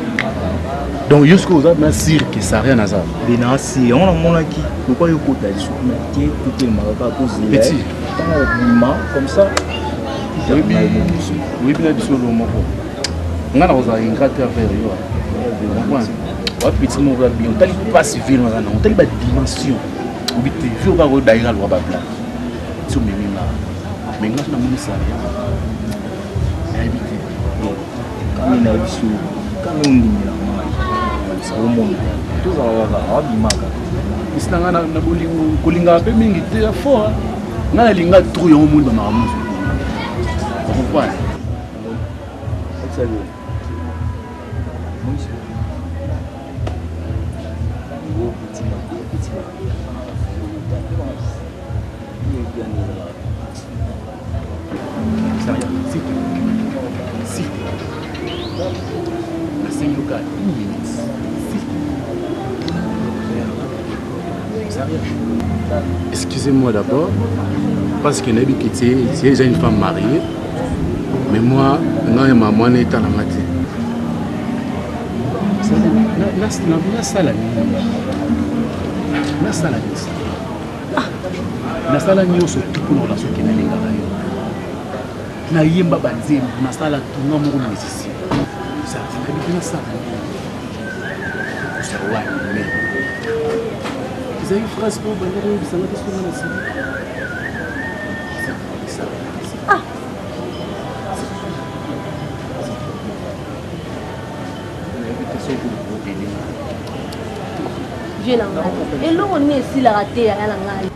Donc jusqu'au jour na cirque ça rien à ça. Bena si on a mon qui nous pas yoko ta sur métier tout est marqué pour petit comme ça. Oui bien biso lo moko. Nga na oza ingrate affaire yo. Wa petit mo va bien. Tali pas civil na na. Tali ba dimension. Obité vu ba go daira lo ba bla. So mimi na. Mais nga na mo ça rien. Habité. Kami na biso. Kami ndimela. Saumona. Tuza wa bimaka. Isanga na bolingo kolinga pe mingi te ya fort. Nga linga trop yo mo ba maramuzo. Pourquoi? Salut. Excusez-moi d'abord, parce que Nabi Kiti, c'est déjà une femme mariée, mais moi, non, ma maman est à la matinée. Nasala nyonso tukuna relation ke nalinga nayo nayemba banzembo nasala tunga moko na misisi ça nabikina sala kusarwani mais ils ont une phrase pour banero bisanga tisuna na sala viens là et là on est ici la raté à la ngai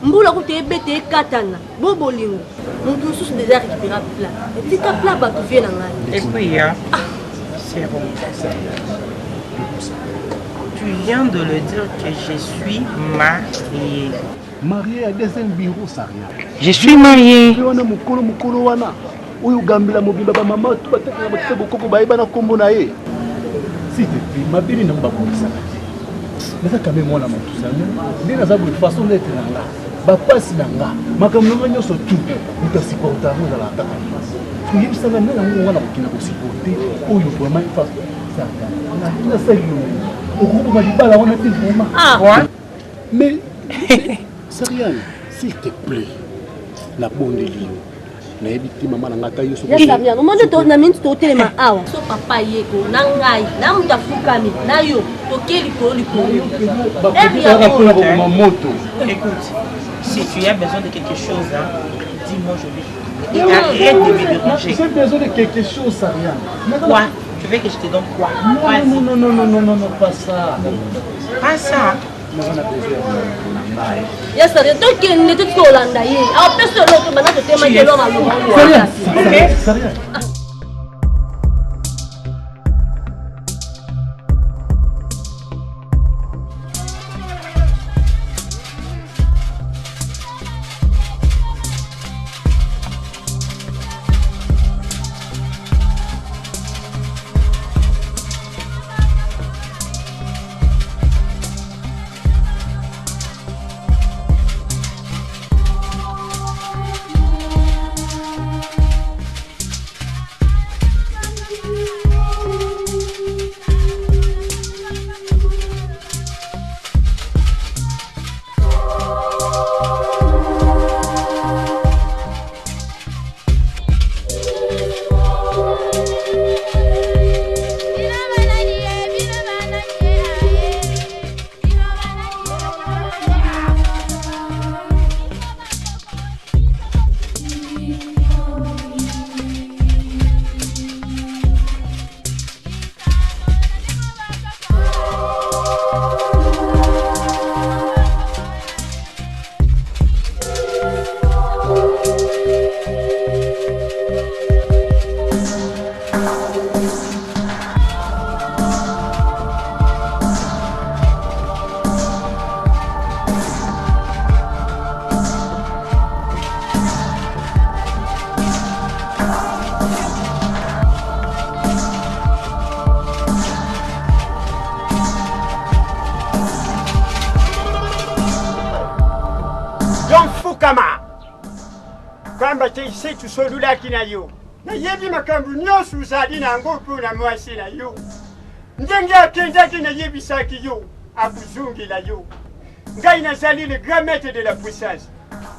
mbula ko te bete katana bobolingo mon sous déjà récupéré plat et petit plat ba tu viens là et puis c'est bon tu viens de le dire que je suis mariée. Mariée à deuxième bureau ça rien. Je suis mariée. Wana mukolo wana oyo gambila mobimba ba mama tu bateka ba bokoko ba ibana kombo na ye. Si te plaît mabili na bakolisa. Mais quand même moi tout ça mais na za de façon d'être là. Bapasi nanga makambo nyonso tu utasupporta ngo la taka. Tuyi sana na ngo wana kina ko supporter oyo vraiment face ça. Na sali au groupe Malibala on a été vraiment mais Sariane s'il te plaît la bonne ligne na ebiti mama na ngata yo so ya Sariane on mande to na minute to telema awa so papa yeko na ngai na mutafukami na yo to keli ko likolo écoute si tu as besoin de quelque chose hein, dis-moi je vais et arrête de me déranger. J'ai besoin de quelque chose Sariane. Quoi? Tu veux que je te donne quoi? Non, pas ça. Pas ça. Yes, sir. Donc, il n'est pas hollandais. Alors, personne ne peut te demander de l'homme. Sérieux. kwamba tese tusolulaki nayo nayebi makambo nyonso uzali nango mpona mwasi na yo ndenge akendaki nayebisaki yo akuzungila yo ngai nazali le grand maître de la puissance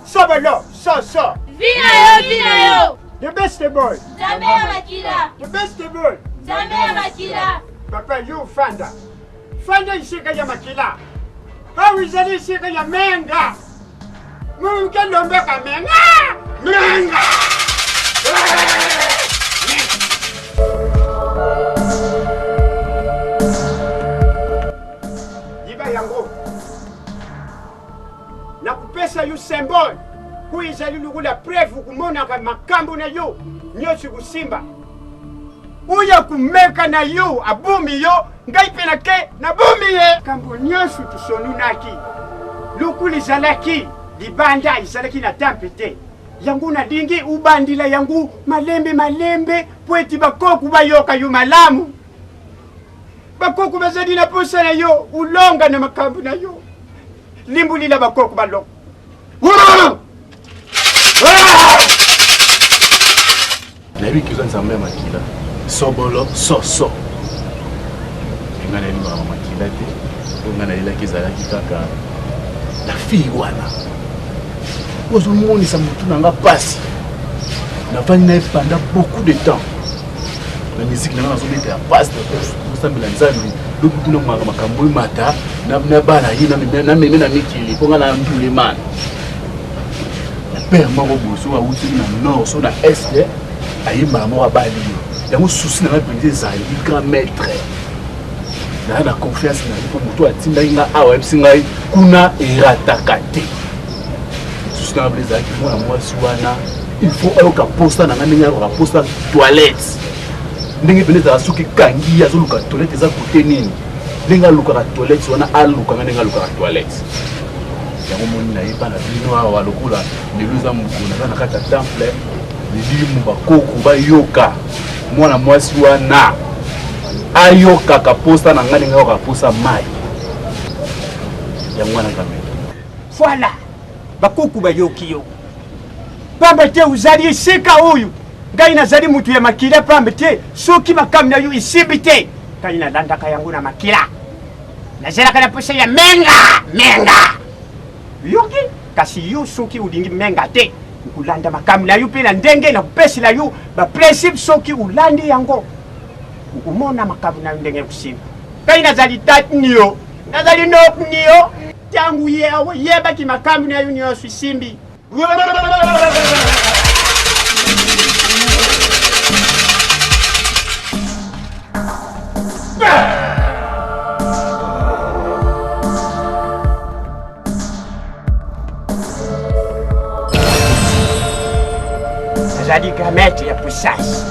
sobolo so Vina yo the best boy Nzambe ya makila the best boy Nzambe ya makila papa yo fanda isika ya makila au izali isika ya menga munke lombeka menga yiba yango nakupesa yo symbole ku izali lukula preuve kumonaka makambo na yo nyonso kusimba uya kumeka na yo abumi yo ngai mpe na ke nabumi ye kambo nyonso tusonunaki lukula ezalaki libanda ezalaki na tampe te yango nalingi ubandila yango malembe po eti bakoku bayoka yo malamu bakoku bazali na posa na yo ulonga na makambo na yo limbulila bakoku balonga nayebi koza nzambe ya makila sobolo so nga nayelingaka makila te oyo nga nayelaki ezalaki kaka na fille wana ozomonisa motu na nga pasi navandi na ye pendant beaucoup de temps na misiki na nga nazobeta ya pasi osambela nzambe lokutunamaka makambo emata na bana ye nameme na mikili mpo nga na mbulemana na pere moko boso awutiki na nord so na este ayembaka moko abali yo yango susi na nga mpenza ezali grand maître naa na confiance na ye mpo moto atindaki nga awa yebisi ngai kuna erataka te susi na nga mpenza ezalaki mwana mwasi wana il faut ayoka posta na nga ndenge ayoka posta toilette ndenge mpenza ezala soki ekangi ye azoluka toilette eza kote nini ndenge alukaka toilette wana alukanga ndenge alukaka toilette yango moni nayeba na bino awa lokola lelo eza mokolo naza na kati ya temple lelimu bakoko bayoka mwana mwasi wana ayokaka posta na ngai ndenge ayoka posta mai yango wana kamene voilà bakoko bayoki yo pamba te ozali esika oyo ngai nazali mutu ya makila pamba te soki makambo na yo esimbi te ngai nalandaka yango na makila nazalaka na posa ya menga yoki kasi yo soki olingi menga te okolanda makambo na yo mpe na ndenge nakupesela yo baprincipe soki olandi yango okomona makambo na yo ndenge ekosimba ngai nazali tatni yo nazali nokni yo ntango ye awa yebaki makambo na yo nyonso esimbi nazali gamete ya puissance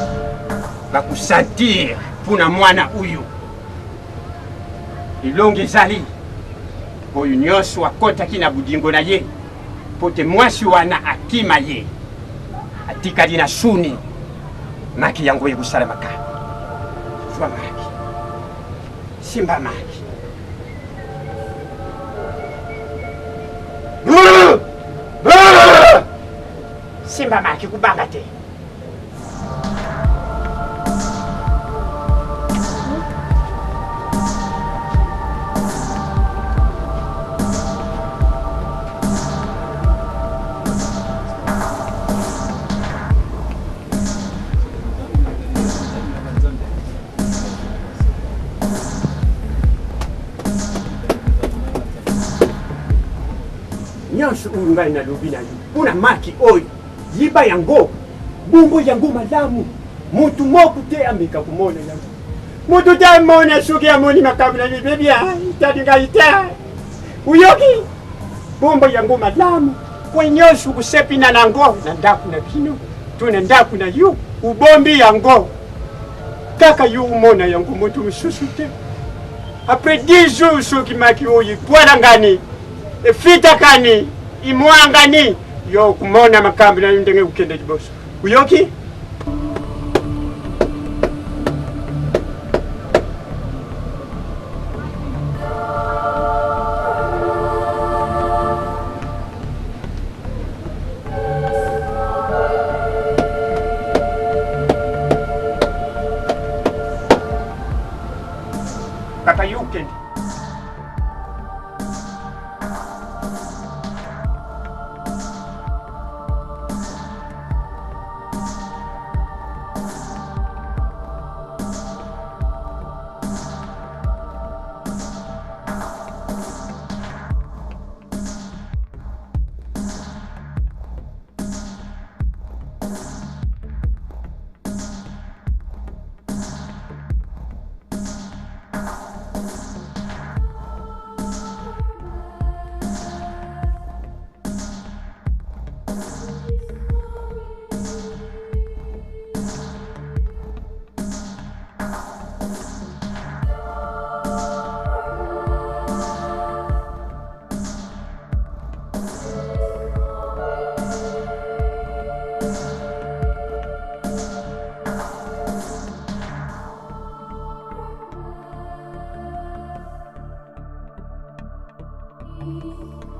bakusentir mpona mwana uyu elongo ezali oyo nyonso akotaki na budingo na ye mpo te mwasi wana akima ye atikali na suni maki yango ekosala makambo zwa maki simba maki simba maki kubanga te nyonso oyo ngai nalobi na yo mpona maki oyo yiba yango bumbu yango malamu mutu moko te ameka komona yango mutu te amona soki amoni makambo na libebia itali ngai te uyoki bumbu yango malamu po nyonso kusepina nango na ndako na bino to na ndako na yo ubombi yango kaka yo umona yango mutu mosusu te après 10 jours soki maki oyo ipwalangani efitakani imwangani yo kumona makambo na ndenge ukende liboso uyoki okende. Thank you.